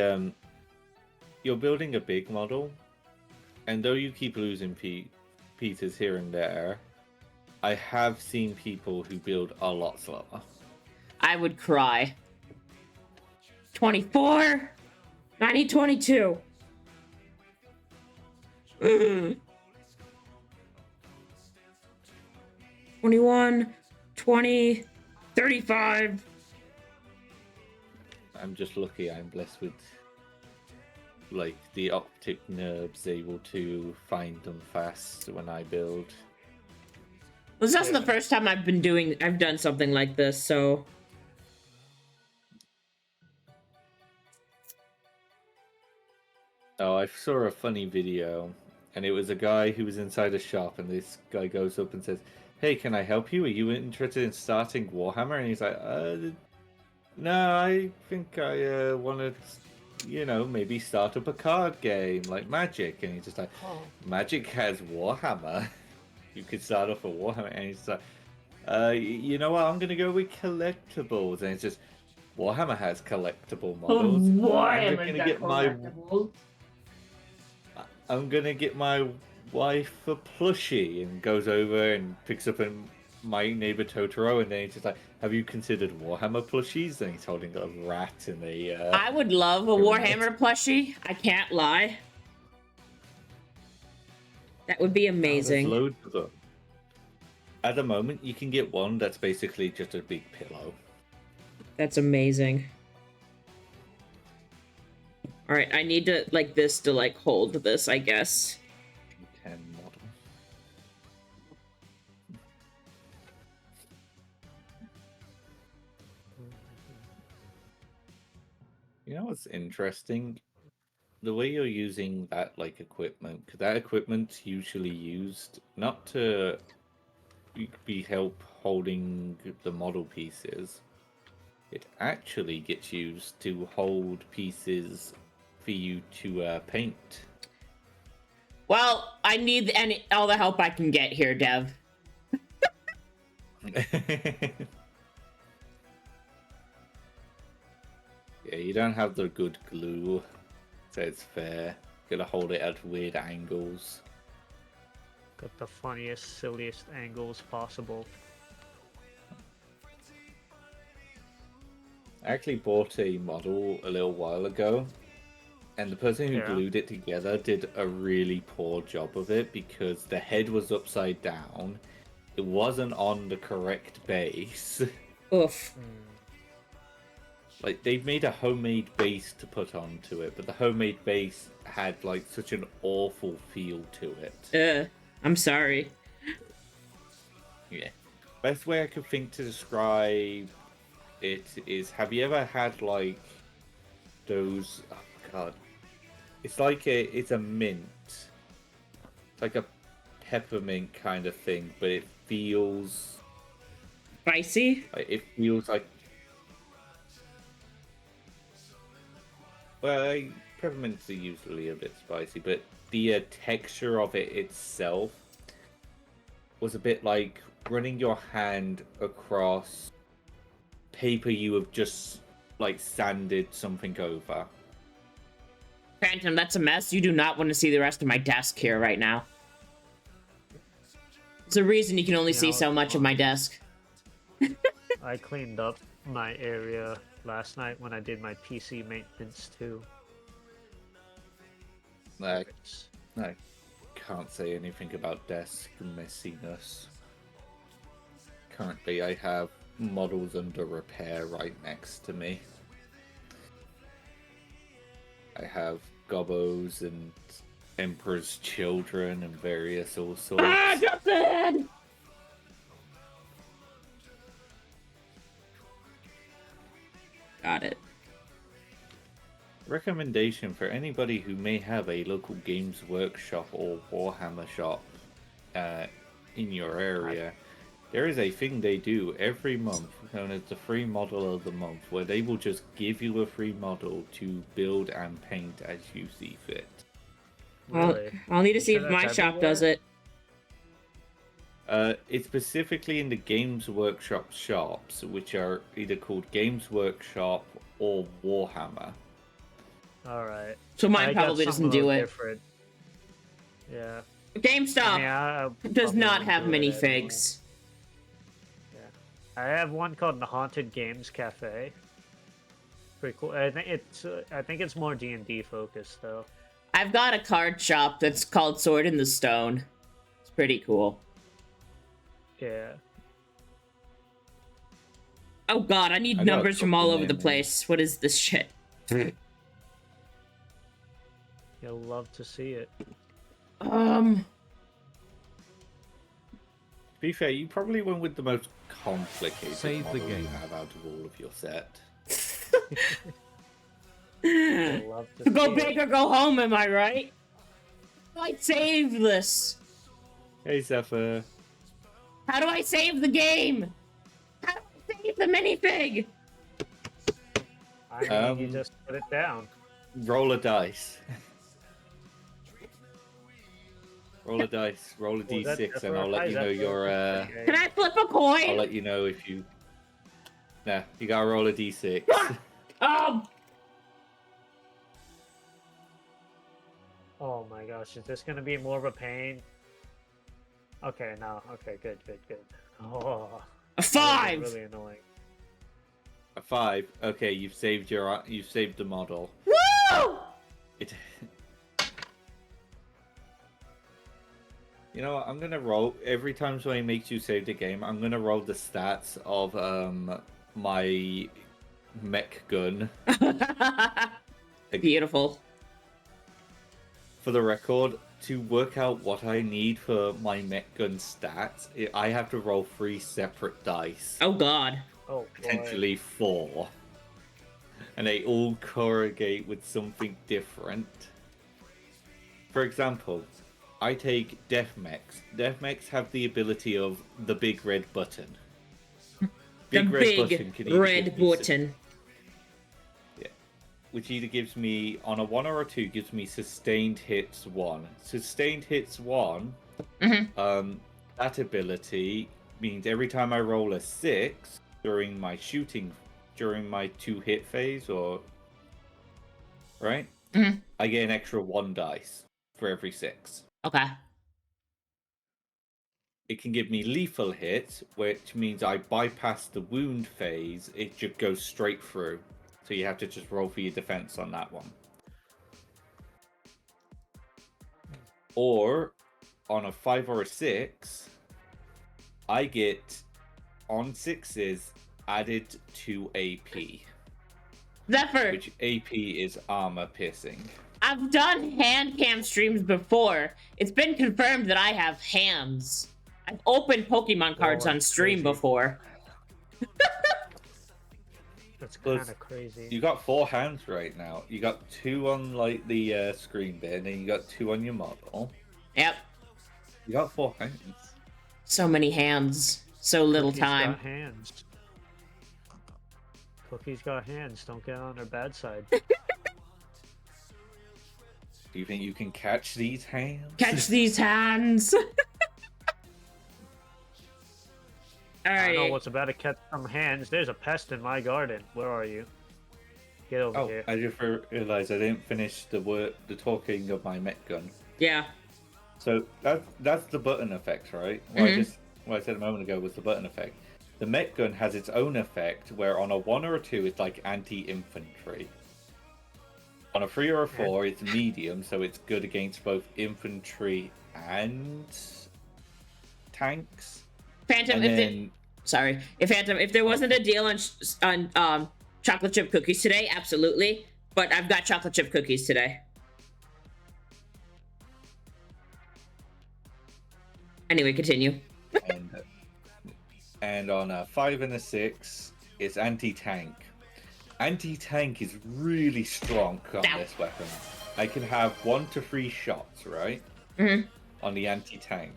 you're building a big model, and though you keep losing pieces here and there, I have seen people who build a lot slower. I would cry. 24. 90, 22. 21, 20, 35. I'm just lucky I'm blessed with, like, the optic nerves able to find them fast when I build. This is also the first time I've done something like this, so. Oh, I saw a funny video, and it was a guy who was inside a shop, and this guy goes up and says, "Hey, can I help you? Are you interested in starting Warhammer?" And he's like, no, I think I want to, maybe start up a card game like Magic." And he's just like, "Magic has Warhammer. You could start off a Warhammer." And he's like, you know what? I'm going to go with collectibles." And it's just, Warhammer has collectible models. I'm gonna get my wife a plushie, and goes over and picks up My Neighbor Totoro, and then he's just like, "Have you considered Warhammer plushies?" And he's holding a rat in a. I would love a Warhammer plushie. I can't lie. That would be amazing. There's loads of them. At the moment, you can get one that's basically just a big pillow. That's amazing. All right, I need to this to hold this, I guess. 10 model. You know what's interesting? The way you're using that equipment, 'cause that equipment's usually used not to be help holding the model pieces. It actually gets used to hold pieces for you to paint. Well, I need all the help I can get here, Dev. Yeah, you don't have the good glue, so it's fair. Gotta hold it at weird angles. Got the funniest, silliest angles possible. I actually bought a model a little while ago, and the person who glued it together did a really poor job of it because the head was upside down. It wasn't on the correct base. Oof. Like, they made a homemade base to put onto it, but the homemade base had such an awful feel to it. I'm sorry. Yeah. Best way I could think to describe it is, have you ever had those, oh god, it's it's a mint. It's like a peppermint kind of thing, but feels Spicy? it feels like, well, peppermints are usually a bit spicy, but the texture of it itself was a bit like running your hand across paper you have just like sanded something over. Phantom, that's a mess. You do not want to see the rest of my desk here right now. There's a reason you can only see so much of my desk. I cleaned up my area last night when I did my PC maintenance too. I can't say anything about desk messiness. Currently, I have models under repair right next to me. I have gobos and Emperor's Children and various all sorts. Ah, drop the head! Got it. Recommendation for anybody who may have a local games workshop or Warhammer shop in your area. There is a thing they do every month known as the free model of the month, where they will just give you a free model to build and paint as you see fit. Really? I'll need to see Sure if my that's shop does it. It's specifically in the Games Workshop shops, which are either called Games Workshop or Warhammer. Alright. So mine I got probably something doesn't a do little it. different. Yeah. GameStop I does probably not won't have do it anyway. minifigs. Yeah. I have one called the Haunted Games Cafe. Pretty cool. I think it's more D&D focused though. I've got a card shop that's called Sword in the Stone. It's pretty cool. Yeah. Oh god, I need I got a numbers from all couple over the names. place. What is this shit? You'll love to see it. To be fair, you probably went with the most complicated Save the model game. you have out of all of your set. You'll love to Go see big it. or go home, am I right? How do I save this? Hey, Zephyr. How do I save the game? How do I save the minifig? I mean, you just put it down. Roll a dice. Roll a dice. Roll a Was that d6, and I'll let you know your. Can I flip a coin? I'll let you know if you. Nah, you gotta roll a d6. Oh my gosh, is this gonna be more of a pain? Okay, no. Okay, good. Oh, A that 5! was really annoying. A 5. Okay, you've saved the model. Woo! It. You know what? I'm gonna roll every time somebody makes you save the game. I'm gonna roll the stats of my mech gun. Beautiful. For the record, to work out what I need for my mech gun stats, I have to roll 3 separate dice. Oh god. Oh, boy. Potentially 4. And they all correlate with something different. For example, I take Death Mechs. Death Mechs have the ability of the big red button. The big can either red give me button. Yeah. Which either gives me, on a 1 or a 2, gives me sustained hits 1. Sustained hits 1, that ability means every time I roll a 6 during my 2 hit phase, or right, I get an extra 1 dice for every 6. Okay. It can give me lethal hits, which means I bypass the wound phase. It just goes straight through, so you have to just roll for your defense on that one. Or on a 5 or a 6, I get on 6s added to AP, Zephyr, which AP is armor piercing. I've done hand cam streams before. It's been confirmed that I have hands. I've opened Pokemon cards on that's stream crazy. before. That's Plus, kind of crazy. You got 4 hands right now. You got 2 on like the screen bit, and then you got 2 on your model. Yep. You got 4 hands. So many hands, so little Cookie's time. got hands. Cookie's got hands. Don't get on her bad side. Do you think you can catch these hands? Catch these hands. All I know right. what's about to catch some hands. There's a pest in my garden. Where are you? Get over Oh, here. I just realized I didn't finish the talking of my Met gun. Yeah. So that's the button effect, right? What I said a moment ago was the button effect. The Met gun has its own effect, where on a 1 or a 2, it's like anti-infantry. On a 3 or a 4, it's medium, so it's good against both infantry and tanks. Phantom, if there wasn't a deal on chocolate chip cookies today, absolutely. But I've got chocolate chip cookies today. Anyway, continue. and on a 5 and a 6, it's anti-tank. Anti-tank is really strong on this weapon. I can have 1 to 3 shots, right? On the anti-tank.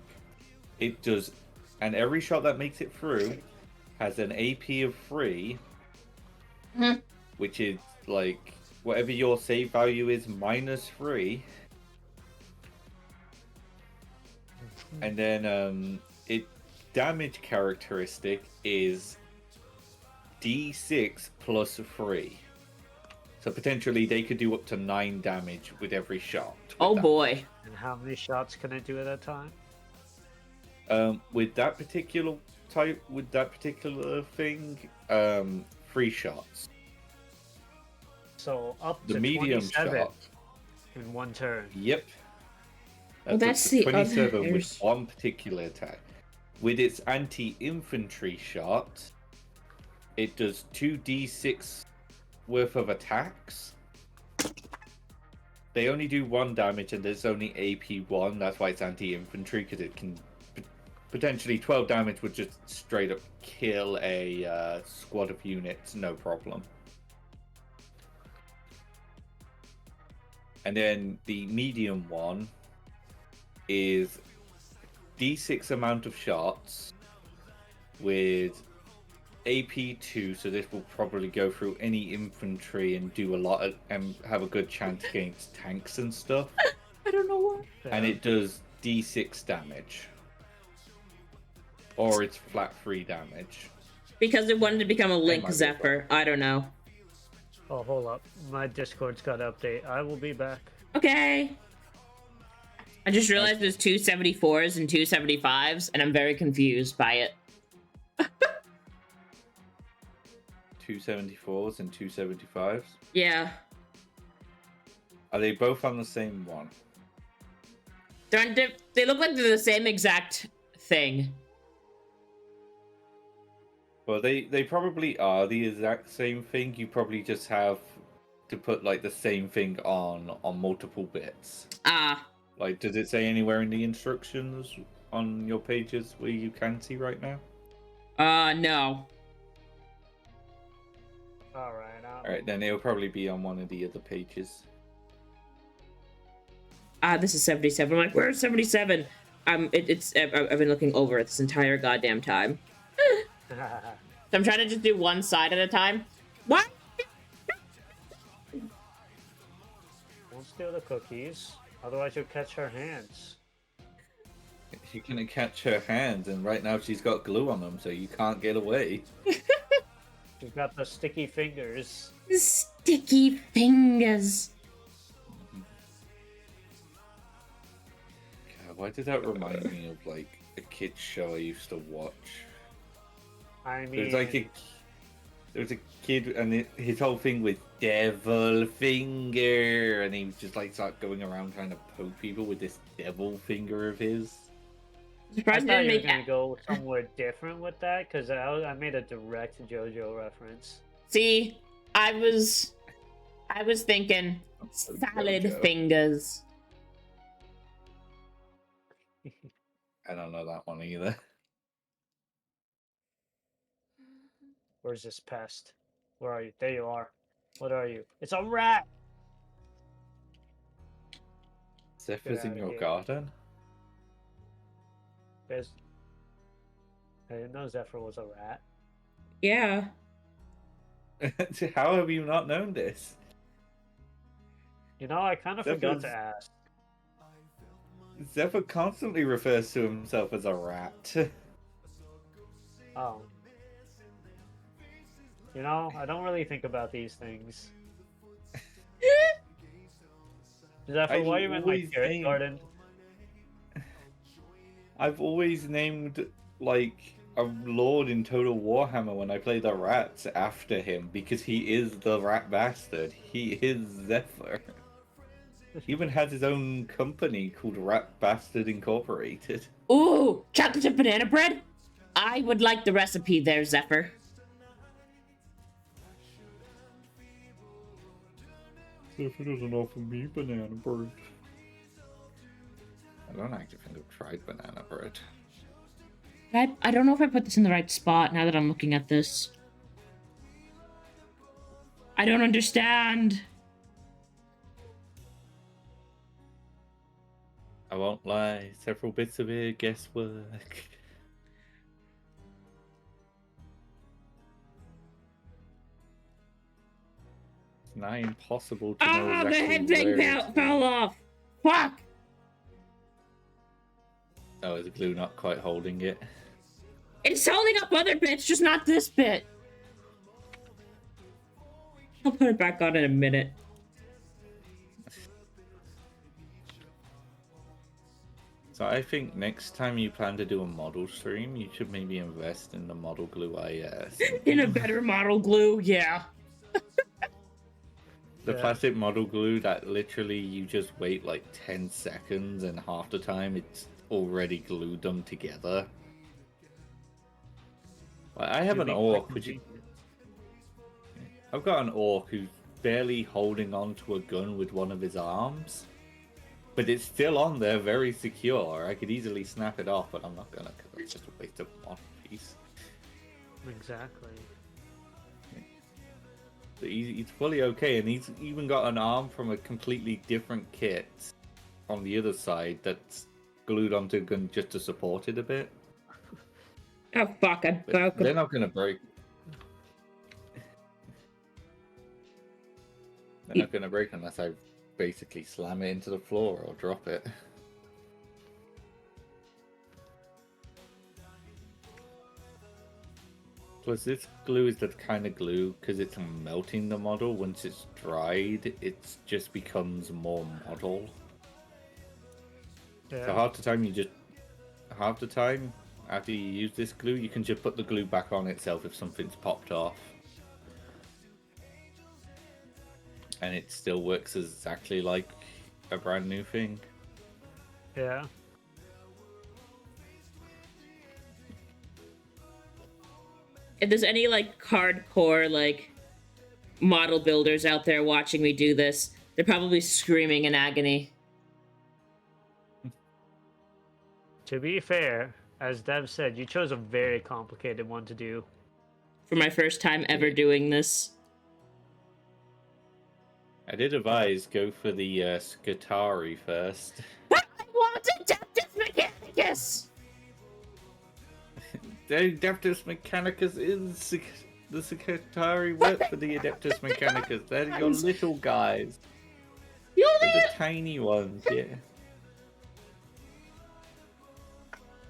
It does, and every shot that makes it through has an AP of 3, which is like whatever your save value is minus 3. And then it damage characteristic is D6 plus 3. So potentially they could do up to 9 damage with every shot. Oh boy. And how many shots can it do at a time? With that particular thing, 3 shots. So up The to medium 27 shot. in one turn. Yep. Well, that's up to the 27 others. with one particular attack. With its anti-infantry shot, it does 2d6 worth of attacks. They only do 1 damage, and there's only AP 1. That's why it's anti-infantry, because it can potentially 12 damage would just straight up kill a squad of units, no problem. And then the medium one is D6 amount of shots with AP2, so this will probably go through any infantry and do a lot of, and have a good chance against tanks and stuff. I don't know what. And it does D6 damage. Or it's flat 3 damage. Because it wanted to become a Link might be Zephyr. I don't know. Oh, hold up. My Discord's got to update. I will be back. Okay. I just realized there's 274s and 275s, and I'm very confused by it. 274s and 275s? Yeah. Are they both on the same one? They look like they're the same exact thing. Well, they probably are the exact same thing. You probably just have to put like the same thing on multiple bits. Ah. Like, does it say anywhere in the instructions on your pages where you can see right now? No. Alright, then it'll probably be on one of the other pages. This is 77. I'm like, where's 77? I've been looking over it this entire goddamn time. So I'm trying to just do one side at a time. What? Don't steal the cookies. Otherwise you'll catch her hands. You're gonna catch her hands, and right now she's got glue on them, so you can't get away. She's got the sticky fingers. Sticky fingers. God, why did that remind me of like a kid's show I used to watch? I mean... There was a kid, and his whole thing was devil finger, and he was just like start going around trying to poke people with this devil finger of his. I thought you were gonna go somewhere different with that, because I made a direct JoJo reference. See, I was thinking salad JoJo. fingers. I don't know that one either. Where's this pest? Where are you? There you are. What are you? It's a rat! Zephyr's in outta your here. garden? There's... I didn't know Zephyr was a rat. Yeah. How have you not known this? You know, I kind of forgot to ask. Zephyr constantly refers to himself as a rat. Oh. You know, I don't really think about these things. Zephyr, why are you in my carrot garden? I've always named, like, a lord in Total Warhammer when I play the rats after him, because he is the rat bastard. He is Zephyr. He even has his own company called Rat Bastard Incorporated. Ooh, chocolate chip banana bread? I would like the recipe there, Zephyr. Zephyr doesn't offer me banana bread. I don't actually think I've tried banana bread. I don't know if I put this in the right spot now that I'm looking at this. I don't understand. I won't lie, several bits of it guesswork. It's nigh impossible to know exactly the head thing where fell off. Fuck. Oh, is the glue not quite holding it? It's holding up other bits, just not this bit. I'll put it back on in a minute. So I think next time you plan to do a model stream, you should maybe invest in the model glue I In a better model glue, yeah. The plastic model glue that literally you just wait like 10 seconds and half the time it's already glued them together. Like, I have an orc, I've got an orc who's barely holding on to a gun with one of his arms. But it's still on there, very secure. I could easily snap it off, but I'm not gonna, because it's just a waste of one piece. Exactly. But he's fully okay, and he's even got an arm from a completely different kit on the other side that's glued onto a gun just to support it a bit. Oh fuck, I broke They're not gonna break. They're not gonna break unless I basically slam it into the floor or drop it. Plus, this glue is the kind of glue, because it's melting the model, once it's dried, it just becomes more model. Yeah. So half the time, after you use this glue, you can just put the glue back on itself if something's popped off. And it still works exactly like a brand new thing. Yeah. If there's any like hardcore like model builders out there watching me do this, they're probably screaming in agony. To be fair, as Dev said, you chose a very complicated one to do. For my first time ever doing this. I did advise go for the Scutari first. I want Adeptus Mechanicus! The Adeptus Mechanicus is the Scutari work for the Adeptus Mechanicus. They're your little guys. They're the tiny ones, yeah.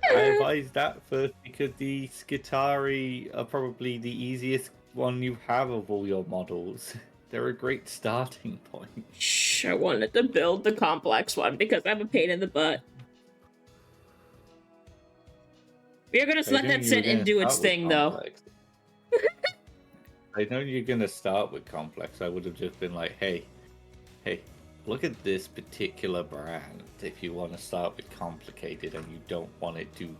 I advise that first because the Scutari are probably the easiest one you have of all your models. They're a great starting point. Shh, I wanted to build the complex one because I'm a pain in the butt. We're gonna just let that sit and do its thing, though. I know you're gonna start with complex. I would have just been like, hey, look at this particular brand. If you want to start with complicated and you don't want it to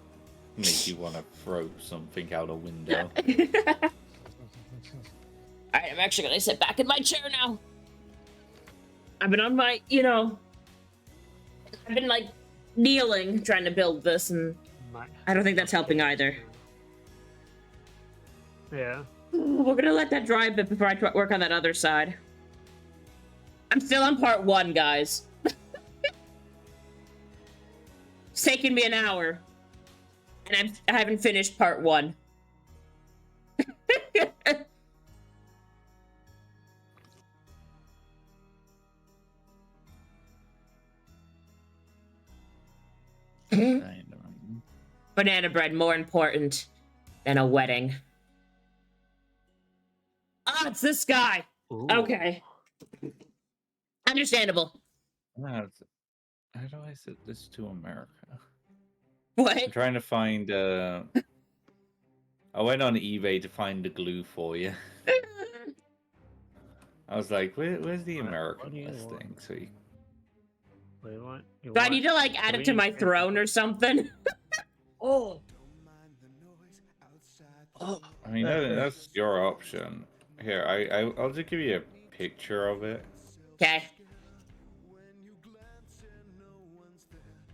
make you want to throw something out a window. Alright, I'm actually gonna sit back in my chair now. I've been on my, I've been like kneeling trying to build this, and I don't think that's helping either. Yeah. We're gonna let that dry a bit before I work on that other side. I'm still on part 1, guys. It's taking me an hour. And I haven't finished part 1. Banana bread more important than a wedding. Ah, it's this guy. Ooh. Okay. Understandable. How do I set this to America? What? I'm trying to find. I went on eBay to find the glue for you. I was like, where's the American listing? So you... Do I need to like add it to my throne or something? Oh. I mean, that's your option. Here, I'll just give you a picture of it. Okay.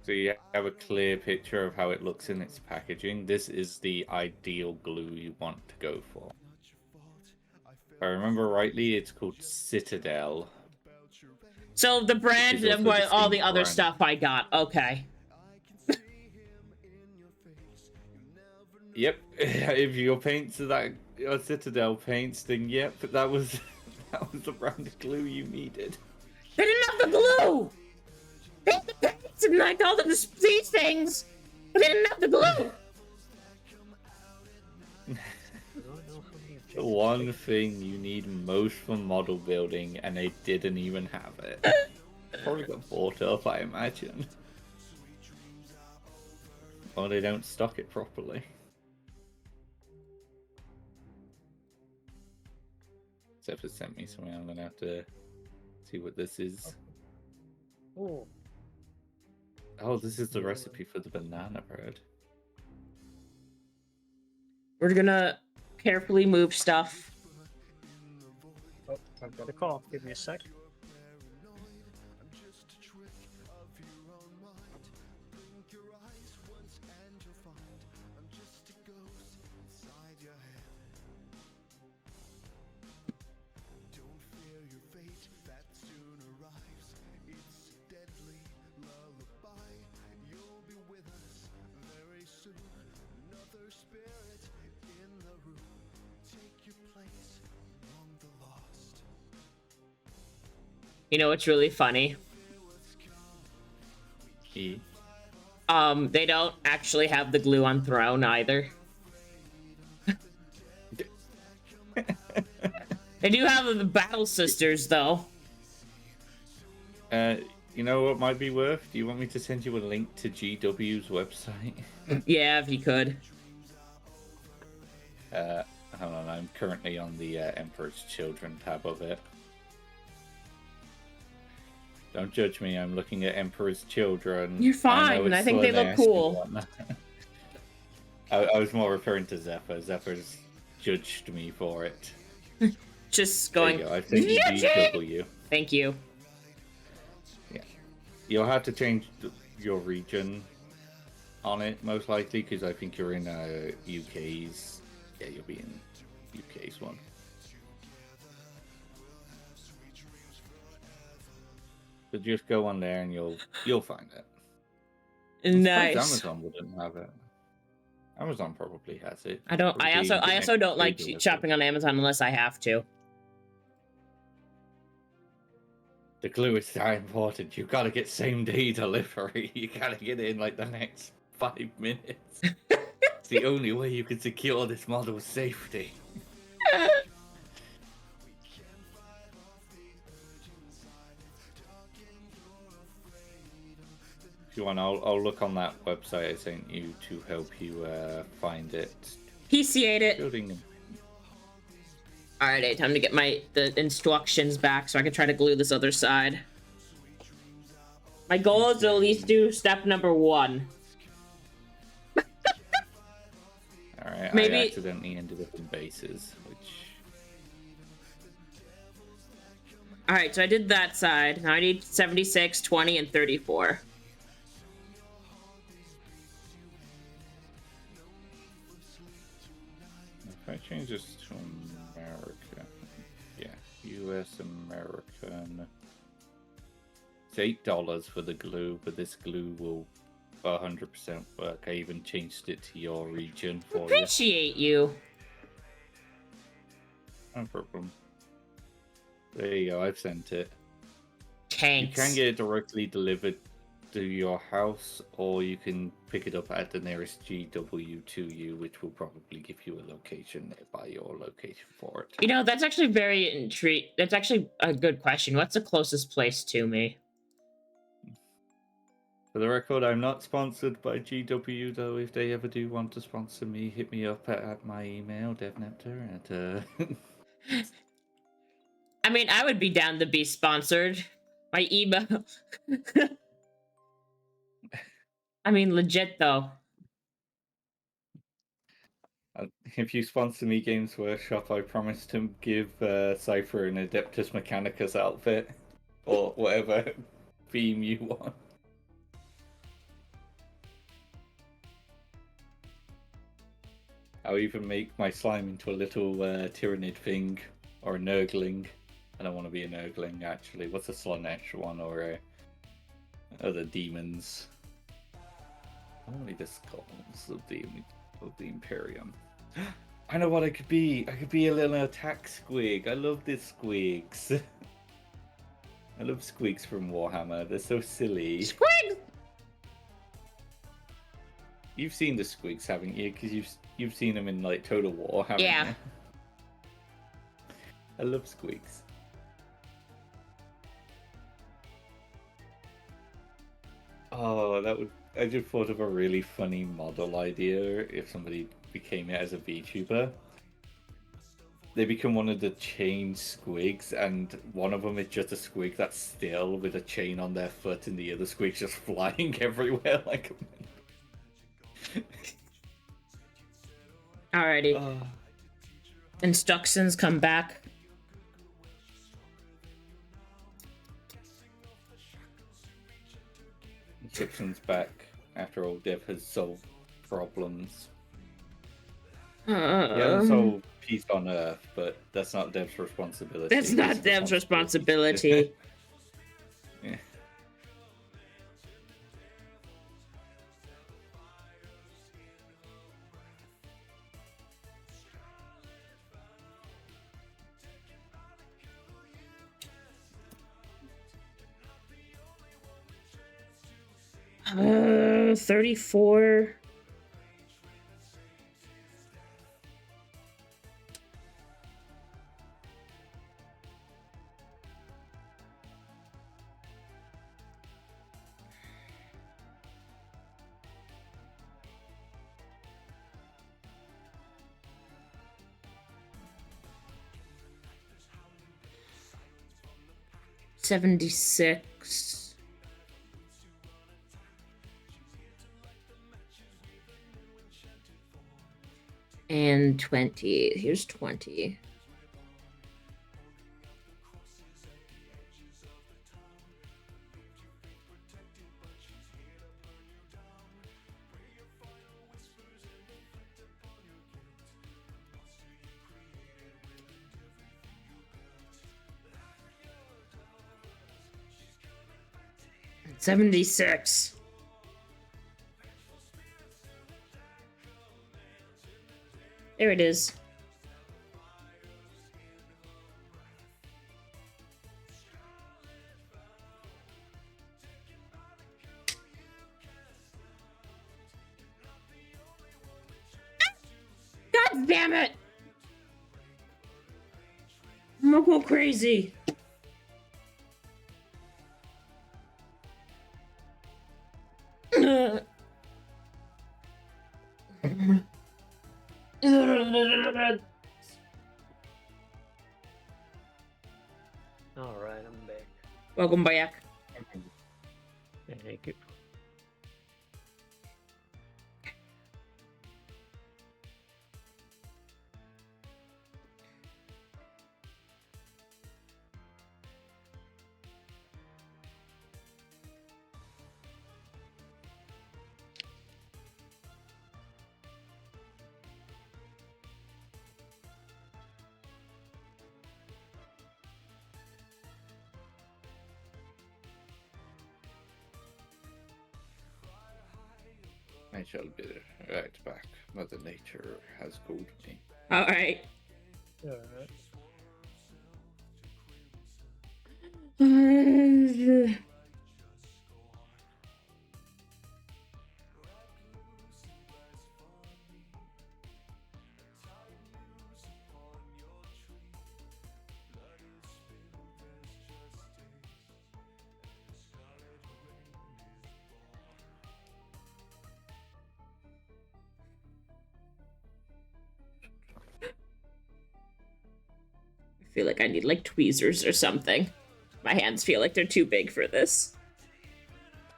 So you have a clear picture of how it looks in its packaging. This is the ideal glue you want to go for. If I remember rightly, it's called Citadel. So the brand of all the other brand. stuff I got. Okay. Yep. If your paints are that Citadel paints, then yep, that was the brand of glue you needed. They didn't have the glue. They had the paints and like all these things, but they didn't have the glue. The one thing you need most for model building, and they didn't even have it. Probably got bought up, I imagine. Or they don't stock it properly. Zephyr sent me something. I'm gonna have to see what this is. Ooh. Oh, this is the recipe for the banana bread. We're gonna carefully move stuff. Oh, I've got a call. Give me a sec. You know what's really funny? Key. They don't actually have the glue on throne either. They do have the Battle Sisters though. You know what might be worth? Do you want me to send you a link to GW's website? Yeah, if you could. Hold on, I'm currently on the Emperor's Children tab of it. Don't judge me, I'm looking at Emperor's Children. You're fine, I think they look cool. I was more referring to Zephyr. Zephyr's judged me for it. Just going. There you go. I think GW. Thank you. Yeah. You'll have to change your region on it, most likely, because I think you're in UK's. Yeah, you'll be in UK's one. So just go on there and you'll find it. Nice. Amazon wouldn't have it. Amazon probably has it. I don't. I also don't like shopping on Amazon unless I have to. The glue is that important. You gotta get same day delivery. You gotta get it in like the next 5 minutes. It's the only way you can secure this model's safety. If you want, I'll look on that website I sent you to help you find it. PC'd it. Building. Alright, time to get the instructions back so I can try to glue this other side. My goal is to at least do step number 1. Alright, Maybe... I accidentally ended up in bases, which... Alright, so I did that side. Now I need 76, 20, and 34. If I change this to America, yeah, US American. It's $8 for the glue, but this glue will 100% work. I even changed it to your region for you. Appreciate you. No problem. There you go, I've sent it. Thanks. You can get it directly delivered to your house, or you can pick it up at the nearest GW to you, which will probably give you a location nearby your location for it. You know, that's actually very intriguing. That's actually a good question. What's the closest place to me? For the record, I'm not sponsored by GW, though. If they ever do want to sponsor me, hit me up at my email, devnepter at... I mean, I would be down to be sponsored. My email. I mean, legit though. If you sponsor me, Games Workshop, I promise to give Cypher an Adeptus Mechanicus outfit, or whatever theme you want. I'll even make my slime into a little Tyrannid thing, or a Nurgling. I don't want to be a Nurgling, actually. What's a Slanesh one, or other demons? I want to be the skulls of the Imperium. I know what I could be. I could be a little attack squig. I love the squigs. I love squigs from Warhammer. They're so silly. Squig! You've seen the squigs, haven't you? Because you've seen them in like Total War, haven't Yeah. you? I love squigs. Oh, that would... I just thought of a really funny model idea if somebody became it as a VTuber. They become one of the chain squigs, and one of them is just a squig that's still with a chain on their foot, and the other squig's just flying everywhere like a... Alrighty. Instructions come back. Instructions back after all Dev has solved problems. He hasn't solved peace on Earth, but that's not Dev's responsibility. That's not Dev's responsibility. Yeah. Uh, 34. $76. And 20. Here's 20. $76. There it is. God damn it! I'm gonna go crazy. Alright, I'm back. Welcome back. Thank you. I shall be right back. Mother Nature has called me. All right. Alright. I feel like I need like tweezers or something. My hands feel like they're too big for this.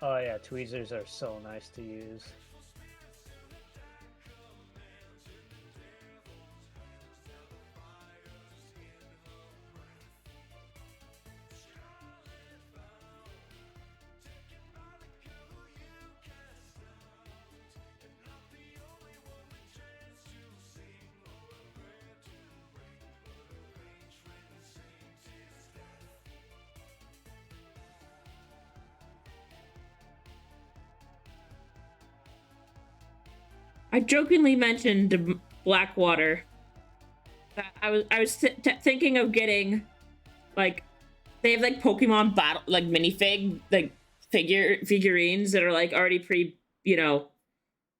Oh yeah, tweezers are so nice to use. I jokingly mentioned Blackwater. I was thinking of getting like they have like Pokemon battle like minifig like figurines that are like already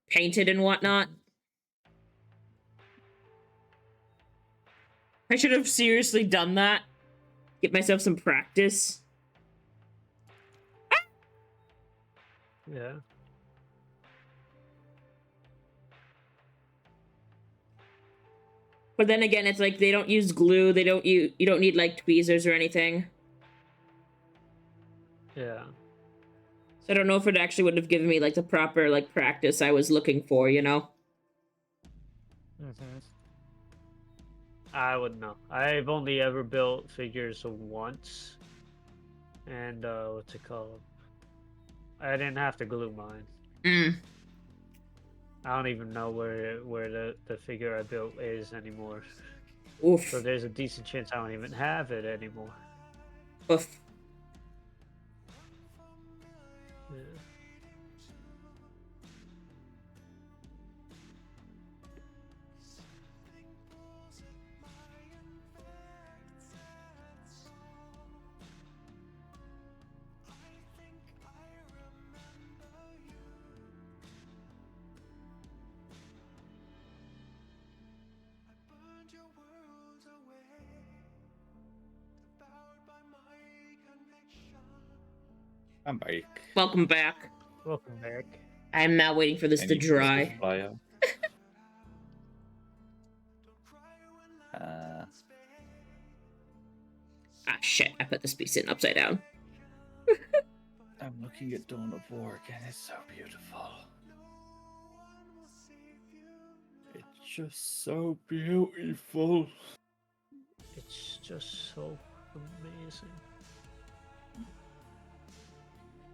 painted and whatnot. I should have seriously done that. Get myself some practice. Yeah. But then again, it's like they don't use glue. They don't you don't need like tweezers or anything. Yeah. So I don't know if it actually would have given me like the proper like practice I was looking for, you know? Mm-hmm. I wouldn't know. I've only ever built figures once. And what's it called? I didn't have to glue mine. Mm. I don't even know where the figure I built is anymore. Oof. So there's a decent chance I don't even have it anymore. Oof. Yeah. I'm back. Welcome back. Welcome back. I'm now waiting for this to Any dry. flyer? Ah, shit. I put this piece in upside down. I'm looking at Dawn of War again. It's so beautiful. It's just so beautiful. It's just so amazing.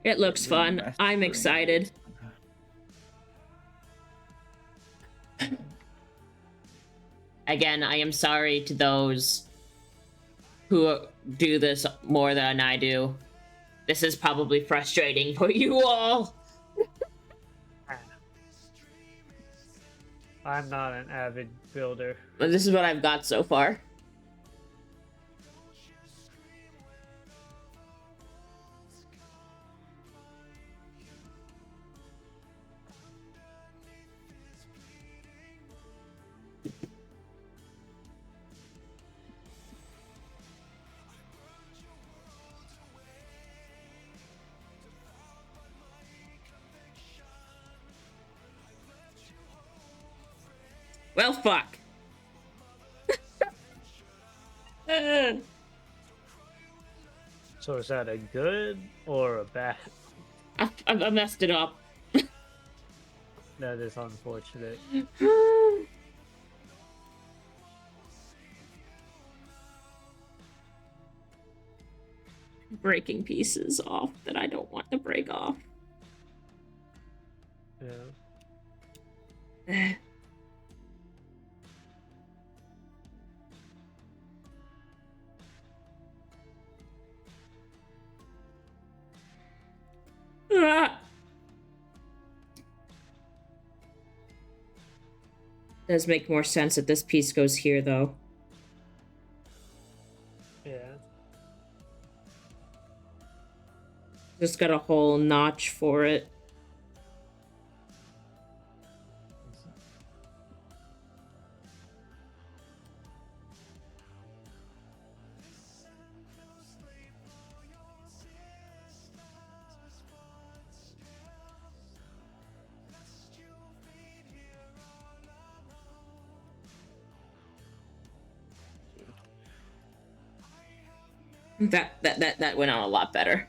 It looks fun. I'm excited. Again, I am sorry to those who do this more than I do. This is probably frustrating for you all. I'm not an avid builder. But this is what I've got so far. Well, fuck. So is that a good or a bad? I messed it up. That is unfortunate. Breaking pieces off that I don't want to break off. Yeah. Does make more sense that this piece goes here, though. Yeah. Just got a whole notch for it. That went on a lot better.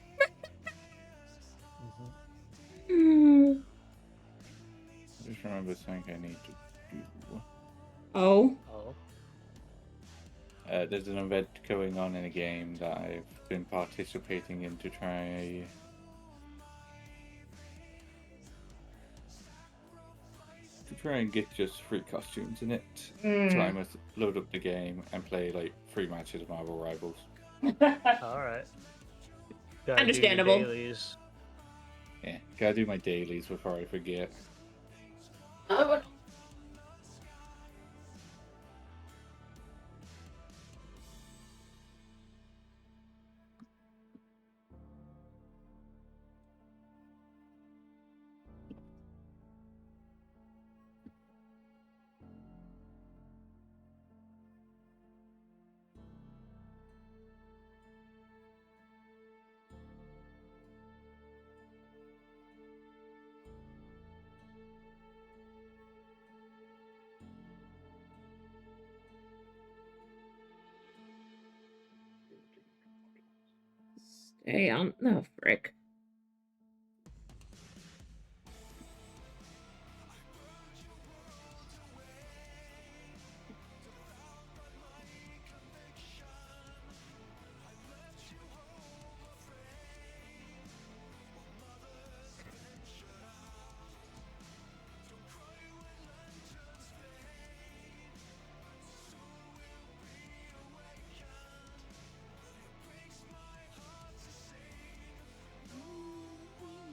Just remember something I need to do. Oh. Oh. There's an event going on in a game that I've been participating in to try and get just 3 costumes in it. So I must load up the game and play like 3 matches of Marvel Rivals. Alright. Understandable. Dailies. Yeah, gotta do my dailies before I forget. Stay on the frick.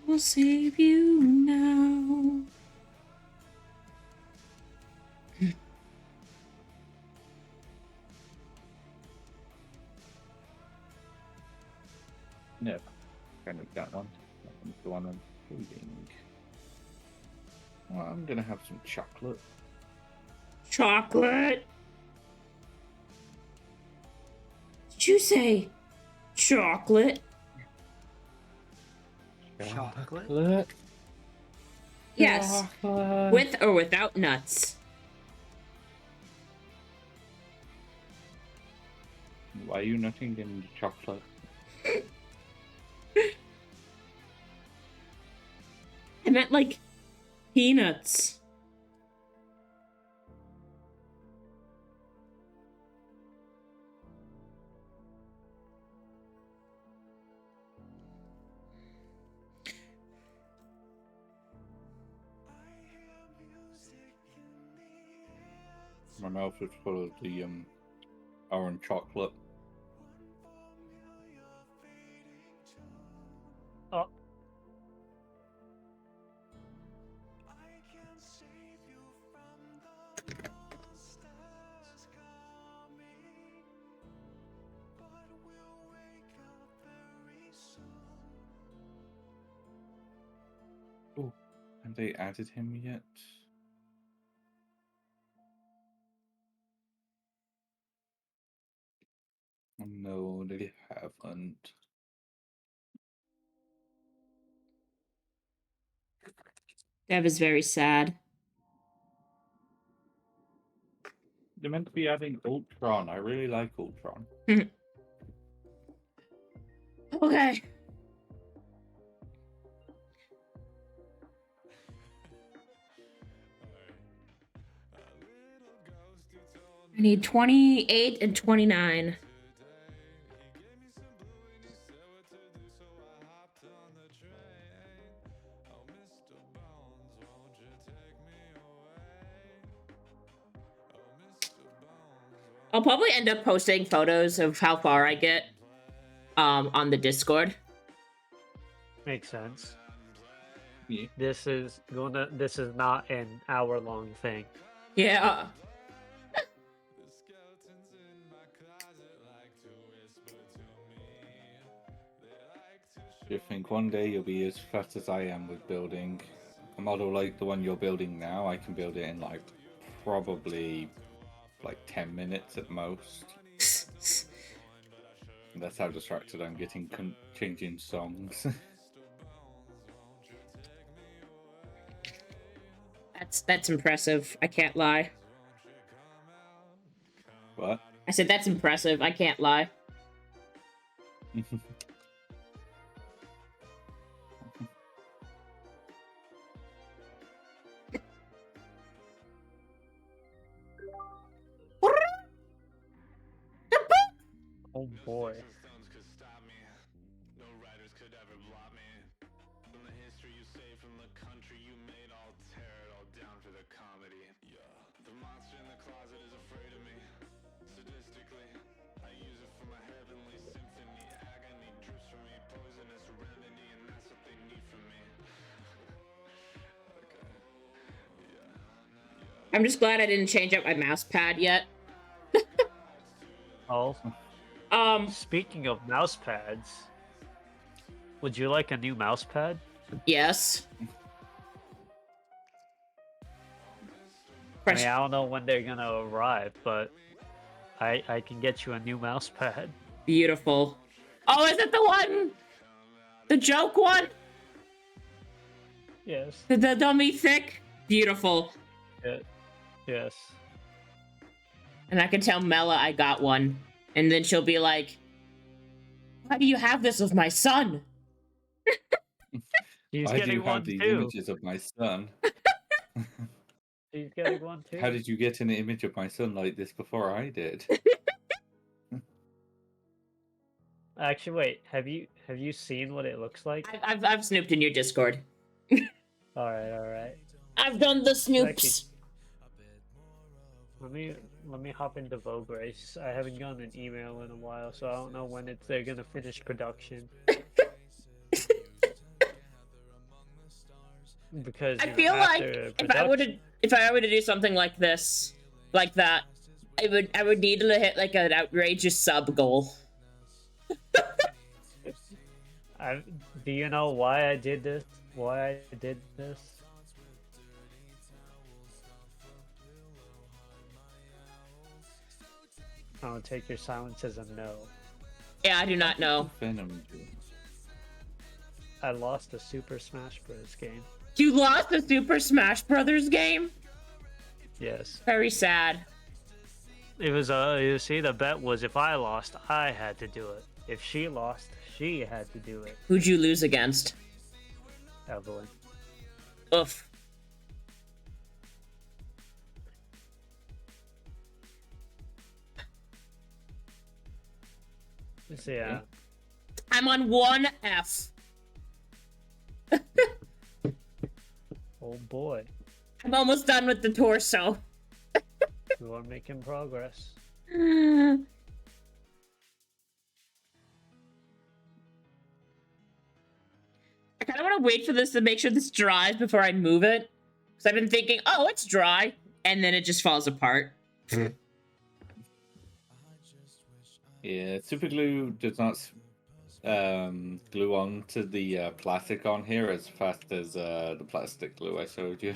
We'll save you now. No, kind of that one. That one's the one I'm reading. Well, I'm gonna have some chocolate. Chocolate? Did you say chocolate? Chocolate? Yes. Chocolate. With or without nuts? Why are you nutting in chocolate? I meant like peanuts. My mouth is full of the orange chocolate. Oh. Oh, have they added him yet? No, they haven't. Dev is very sad. They're meant to be adding Ultron. I really like Ultron. Okay. I need 28 and 29. I'll probably end up posting photos of how far I get on the Discord. Makes sense. Yeah. This is not an hour-long thing. Yeah. Do you think one day you'll be as fast as I am with building a model like the one you're building now? I can build it in like probably like 10 minutes at most. That's how distracted I'm getting changing songs. That's impressive. I can't lie. What? I said that's impressive. I can't lie. Oh boy. I'm just glad I didn't change up my mouse pad yet. Oh, speaking of mouse pads, would you like a new mouse pad? Yes. I mean, I don't know when they're gonna arrive, but I can get you a new mouse pad. Beautiful. Oh, is it the one? The joke one? Yes. The dummy thick? Beautiful. Yeah. Yes. And I can tell Mela I got one. And then she'll be like, why do you have this of my son? He's Why do getting you one have these too. images of my son? He's getting one too. How did you get an image of my son like this before I did? Actually, wait. Have you seen what it looks like? I've snooped in your Discord. All right. I've done the snoops. Let me hop into Vogue Race. I haven't gotten an email in a while, so I don't know when they're gonna finish production. Because I feel like if I were to do something like this, like that, I would need to hit like an outrageous sub goal. Do you know why I did this? Why I did this? I'm gonna take your silence as a no. Yeah, I do not know. Venom. I lost a Super Smash Bros. Game. You lost the Super Smash Brothers game? Yes. Very sad. It was you see, the bet was if I lost, I had to do it. If she lost, she had to do it. Who'd you lose against? Evelyn. Oof. So yeah. I'm on 1F. Oh boy. I'm almost done with the torso. We are making progress. I kind of want to wait for this to make sure this dries before I move it. Because I've been thinking, oh, it's dry. And then it just falls apart. Yeah, super glue does not glue on to the plastic on here as fast as the plastic glue I showed you.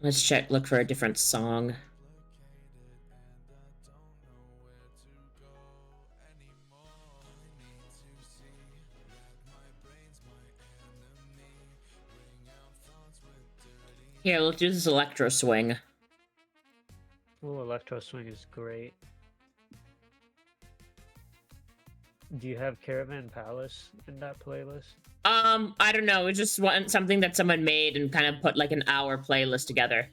Let's check, look for a different song. Yeah, let's do this electro swing. Oh, Electro Swing is great. Do you have Caravan Palace in that playlist? I don't know. It's just something that someone made and kind of put like an hour playlist together.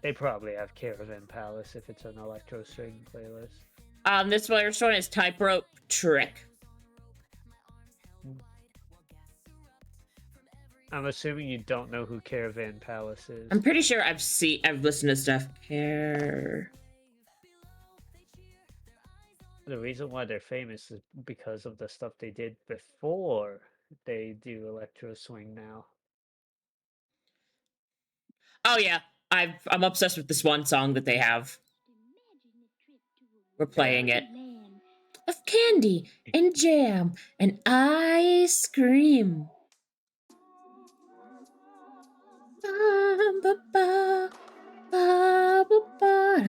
They probably have Caravan Palace if it's an Electro Swing playlist. This first one is Tightrope Trick. I'm assuming you don't know who Caravan Palace is. I'm pretty sure I've listened to stuff. the reason why they're famous is because of the stuff they did before they do electro swing now. Oh yeah, I'm obsessed with this one song that they have. We're playing it. Of candy and jam and ice cream. Ba, ba, ba, ba, ba, ba.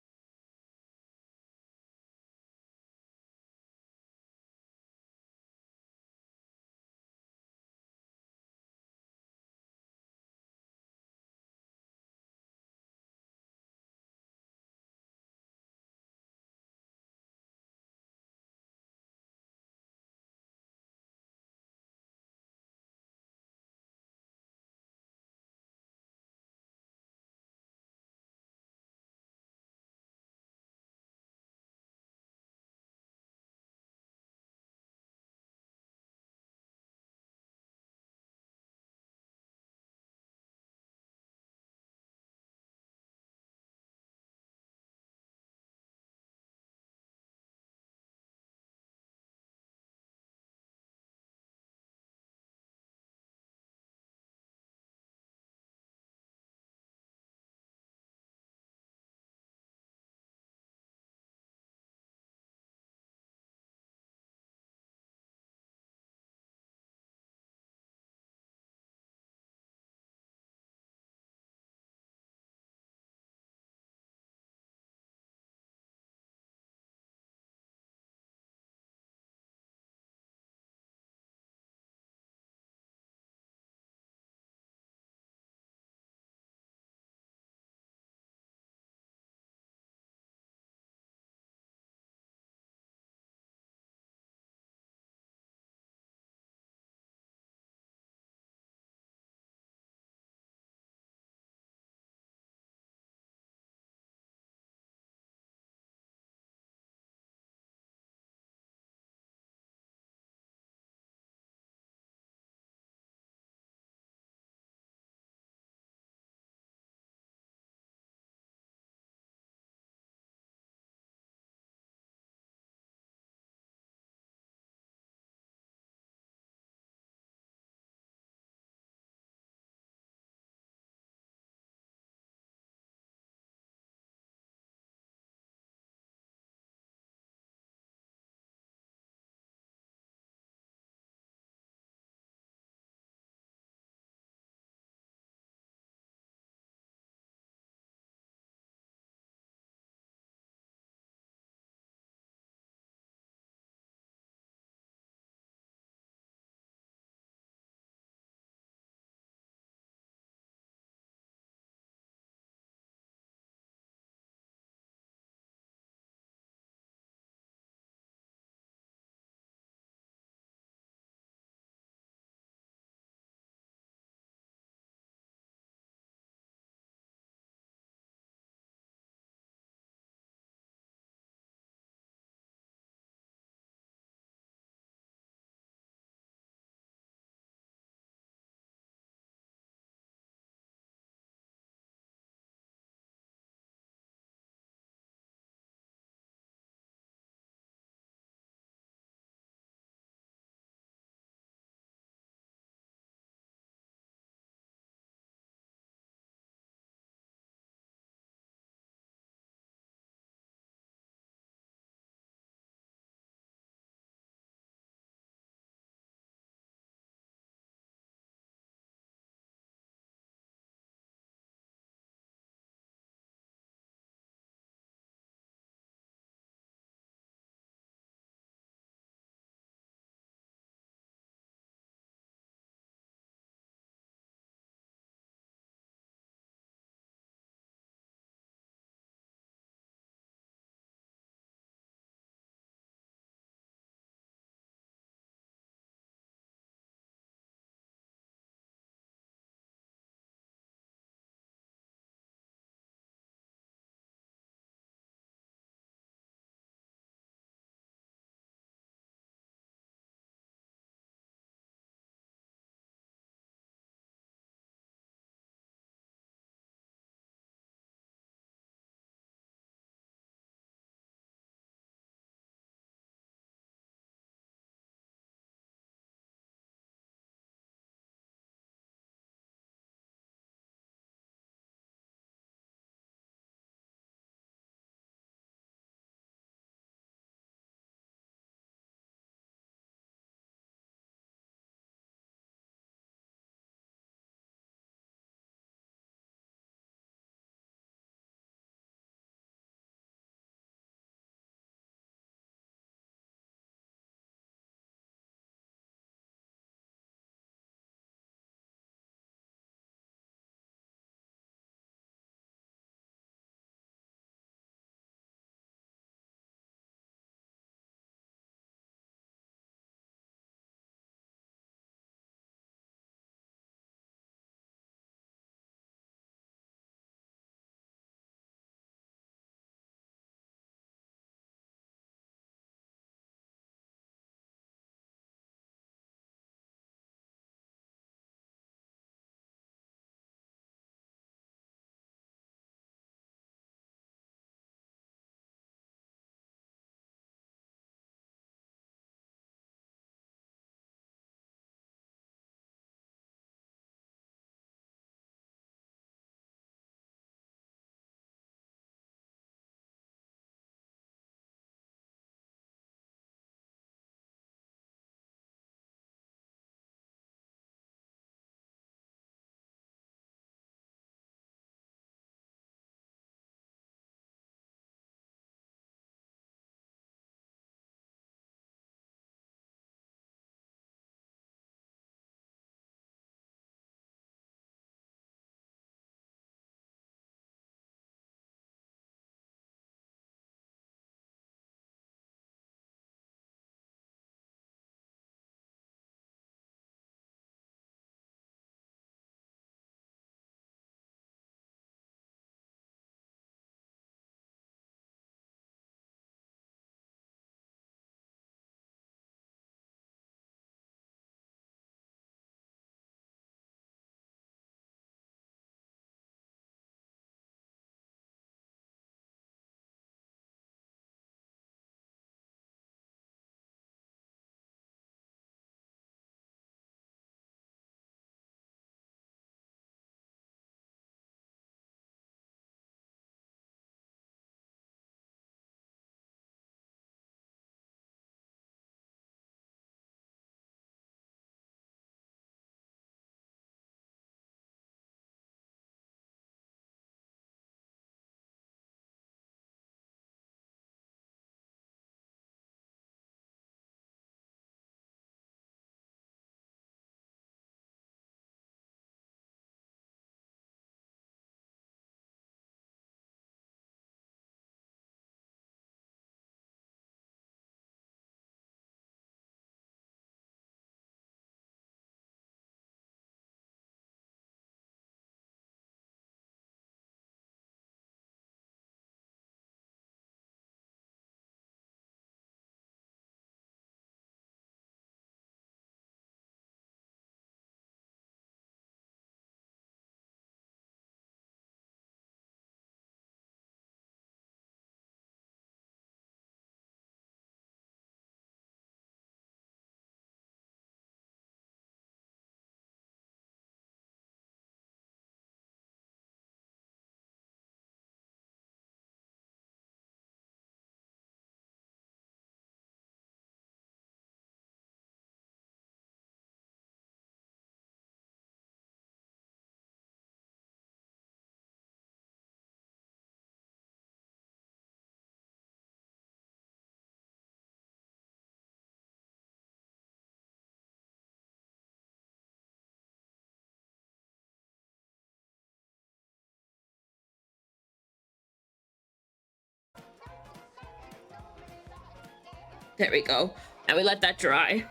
There we go. Now we let that dry.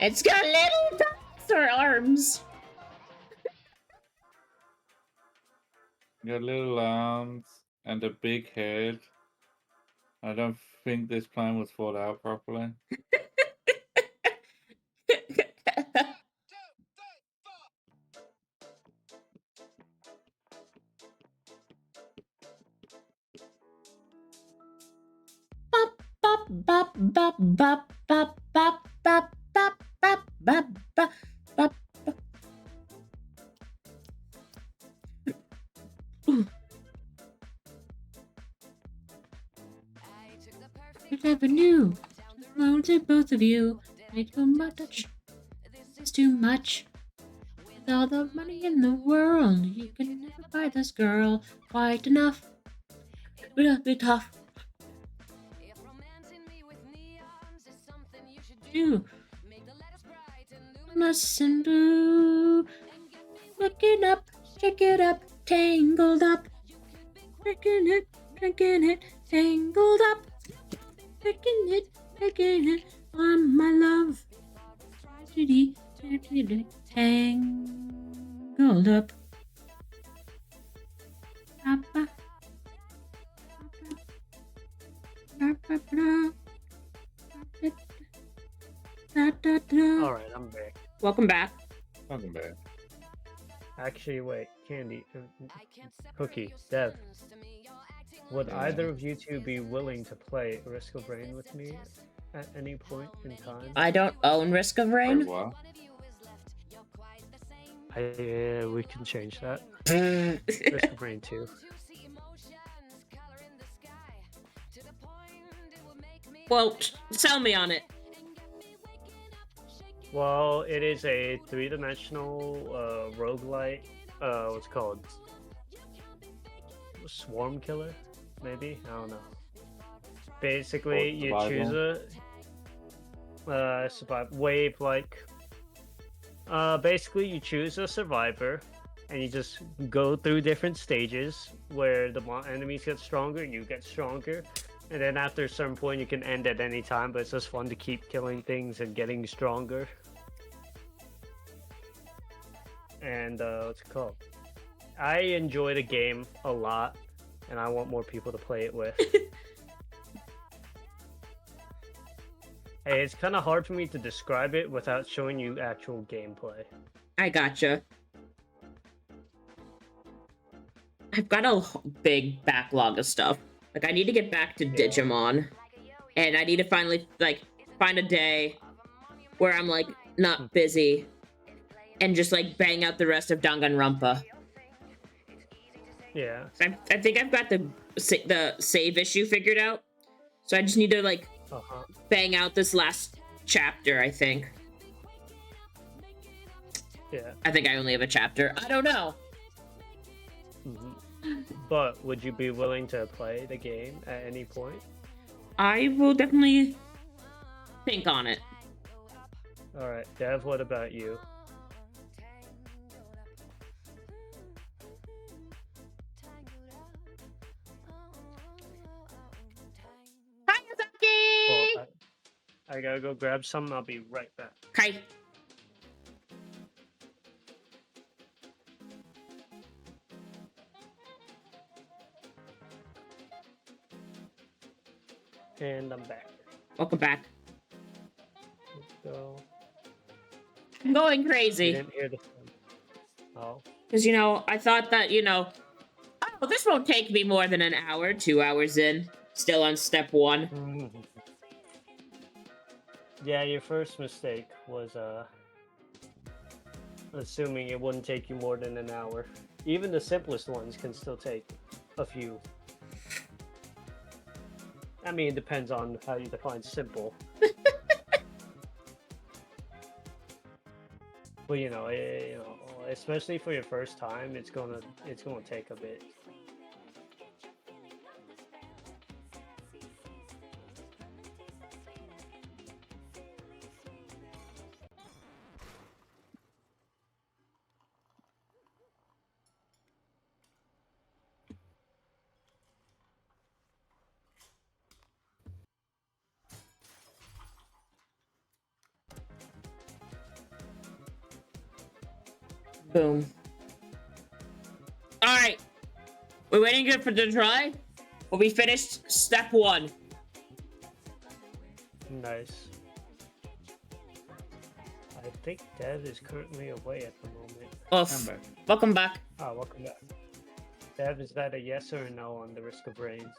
It's got little dinosaur arms. Got little arms and a big head. I don't think this plan was thought out properly. Bop, bop, bop, bop, bop, bop, bop, bop, bop, bop, bop, bop. I never knew. Loans to both of you. Make too much. This is too much. With all the money in the world, you can never buy this girl quite enough. It'll be tough. You mustn't blue. Look it up, check it up, tangled up. Drinking it, tangled up. Drinking it, on my love. Tragedy, tangled up. Papa. All right, I'm back. Welcome back. Welcome back. Actually, wait, Candy, Cookie, Dev. Would either of you two be willing to play Risk of Rain with me at any point in time? I don't own Risk of For a Rain. while. We can change that. Risk of Rain 2. Well, sell me on it. Well, it is a three-dimensional roguelite. What's it called? Swarm killer, maybe? I don't know. Basically, you choose a wave-like. Basically, you choose a survivor, and you just go through different stages where the enemies get stronger, you get stronger. And then after a certain point, you can end at any time, but it's just fun to keep killing things and getting stronger. And what's it called? I enjoy the game a lot, and I want more people to play it with. Hey, it's kind of hard for me to describe it without showing you actual gameplay. I gotcha. I've got a big backlog of stuff. Like, I need to get back to Digimon. And I need to finally, like, find a day where I'm, like, not busy. And just, like, bang out the rest of Danganronpa. Yeah. I think I've got the save issue figured out. So I just need to, like, bang out this last chapter, I think. Yeah. I think I only have a chapter. I don't know. But would you be willing to play the game at any point? I will definitely think on it. Alright, Dev, what about you? Hi, Yazaki! Well, I gotta go grab some. I'll be right back. Okay. And I'm back. Welcome back. Let's go. I'm going You crazy. didn't hear the sound. Oh. Because, you know, I thought that, you know, oh, this won't take me more than an hour, 2 hours in. Still on step 1. Yeah, your first mistake was assuming it wouldn't take you more than an hour. Even the simplest ones can still take a few. I mean, it depends on how you define simple. But you know, especially for your first time, it's gonna take a bit. Boom. All right. We're waiting good for the dry. Well, we finished step 1. Nice. I think Dev is currently away at the moment. Oh, welcome back. Oh, welcome back. Dev, is that a yes or a no on the risk of rain?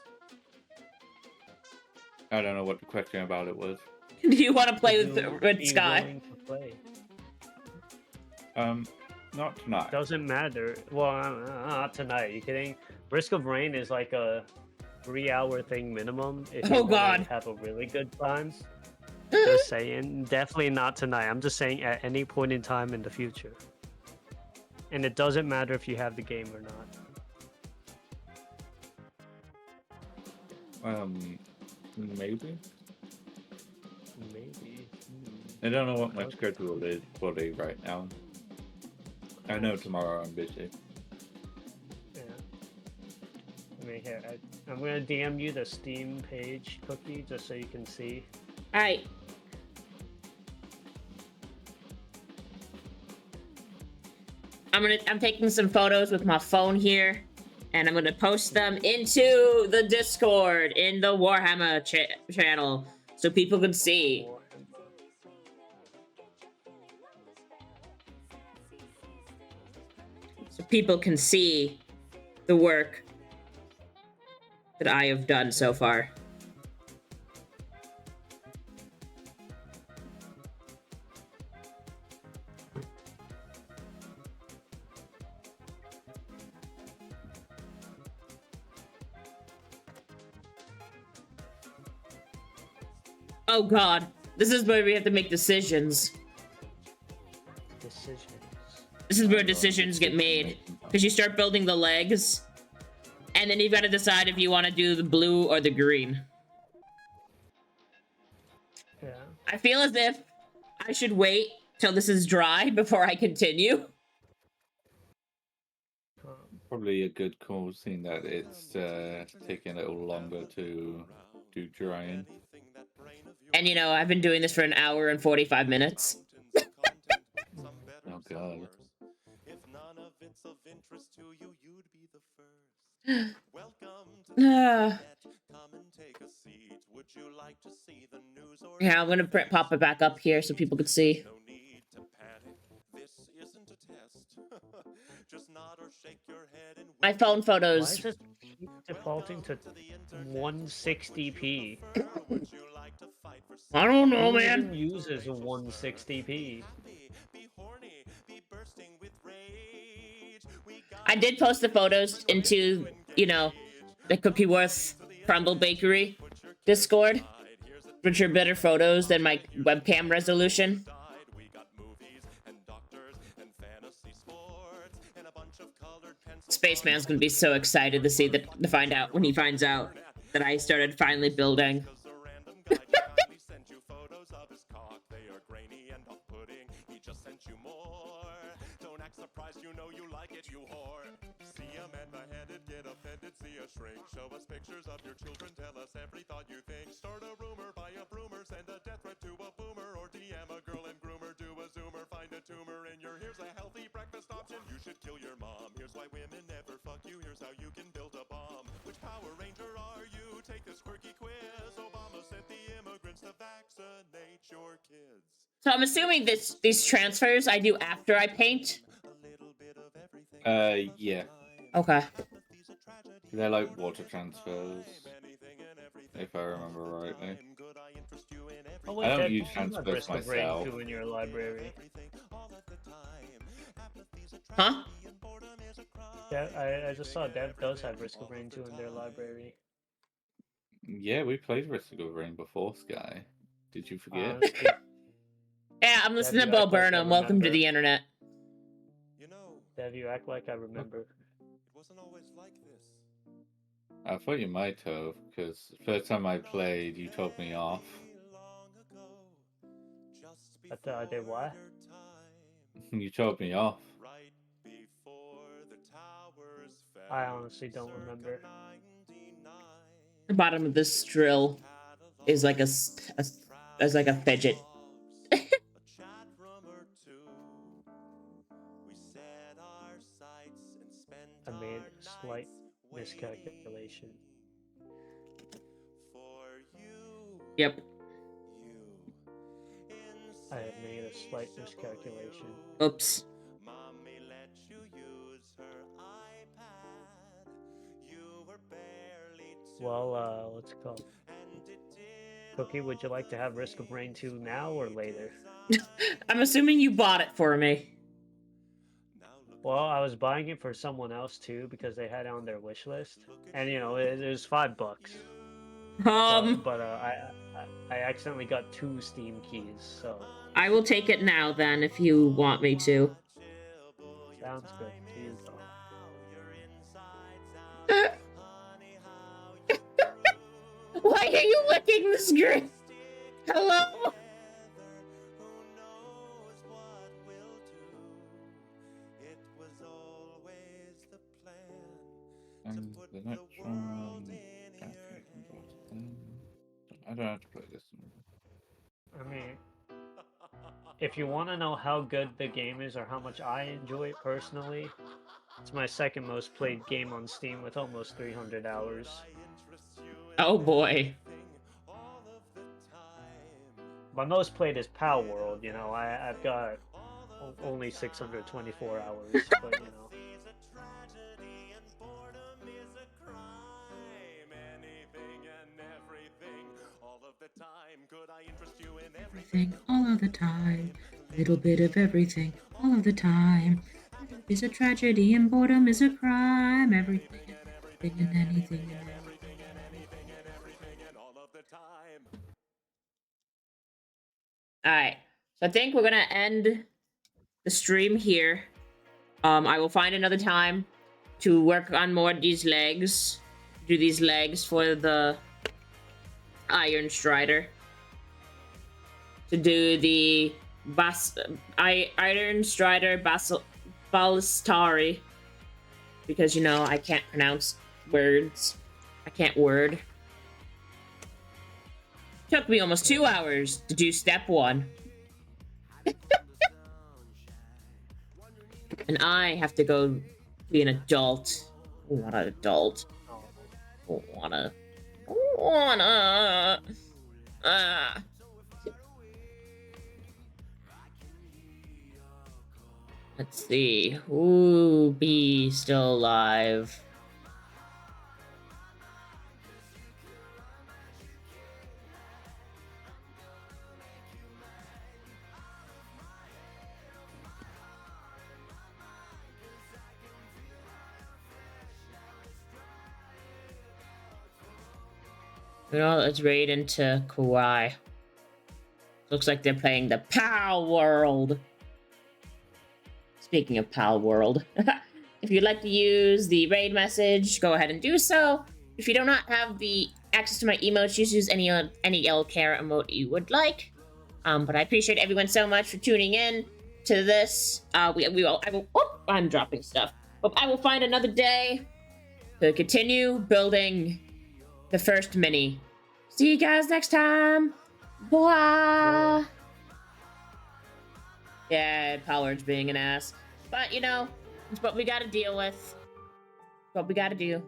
I don't know what the question about it was. Do you want to play with Are you Sky? willing to play? Not tonight. Doesn't matter. Well, not tonight. You kidding? Risk of rain is like a 3-hour thing minimum. If you Oh, wanna God. have a really good time. Just saying, definitely not tonight. I'm just saying at any point in time in the future. And it doesn't matter if you have the game or not. Maybe. Maybe. I don't know what my schedule is fully right now. I know tomorrow I'm busy. Yeah. I mean, here, I'm gonna DM you the Steam page, Cookie, just so you can see. All right. I'm taking some photos with my phone here, and I'm gonna post them into the Discord in the Warhammer channel so people can see. So people can see the work that I have done so far. Oh God, this is where we have to make decisions. Decisions. This is where decisions get made. Because you start building the legs, and then you've got to decide if you want to do the blue or the green. Yeah. I feel as if I should wait till this is dry before I continue. Probably a good call, seeing that it's taking a little longer to do drying. And you know, I've been doing this for an hour and 45 minutes. Oh God. Yeah, I'm gonna pop it back up here so people can see. My phone Why photos. is it keep defaulting to 160p? I don't know, Who man. even uses 160p? I did post the photos into, you know, the Cookie Worth Crumble Bakery Discord, which are better photos than my webcam resolution. Spaceman's gonna be so excited to see that, to find out when he finds out that I started finally building. So I'm assuming these transfers I do after I paint. Yeah. Okay. They're like water transfers, if I remember rightly. Oh, I don't Dad, use you have transfers Risk of Rain myself. 2 in your library. Huh? Yeah, I just saw Dev does have Risk of Rain 2 in their library. Yeah, we played Risk of Rain before, Sky. Did you forget? Honestly, Yeah, I'm listening to you Bo act like I Burnham. Welcome to remember. the internet. Dev, you act like I remember. I thought you might have, because the first time I played, you told me off. I did what? You told me off. I honestly don't remember. The bottom of this drill is like is like a fidget. made a slight miscalculation. Yep. I have made a slight miscalculation. Oops. Well, what's it called? Cookie, would you like to have Risk of Rain 2 now or later? I'm assuming you bought it for me. Well, I was buying it for someone else too because they had it on their wish list, and you know it was $5. But I accidentally got 2 Steam keys, so I will take it now then if you want me to. sounds good. Here you go. Why are you licking the screen? Hello? And the next one. Okay, I don't have to play this one. I mean, if you want to know how good the game is or how much I enjoy it personally, it's my second most played game on Steam with almost 300 hours. Oh boy. My most played is Pal World, you know, I've got only 624 hours, but you know. Everything, all of the time. Little bit of everything, all of the time. Is a tragedy and boredom is a crime. Everything and anything and everything and anything and everything and all of the time. Alright. So I think we're gonna end the stream here. I will find another time to work on more of these legs. Do these legs for the Iron Strider. To do the Iron Strider Ballistari. Because, you know, I can't pronounce words. I can't word. Took me almost 2 hours to do step 1. And I have to go be an adult. I want an adult. I wanna. Let's see. Who be still alive? Well, let's raid into Kauai. Looks like they're playing the Pal World. Speaking of Pal World, if you'd like to use the raid message, go ahead and do so. If you do not have the access to my emotes, just use any LCare emote you would like. But I appreciate everyone so much for tuning in to this. I'm dropping stuff. But I will find another day to continue building the first mini. See you guys next time. Bye. Yeah, Pollard's being an ass. But, you know, it's what we gotta deal with. It's what we gotta do.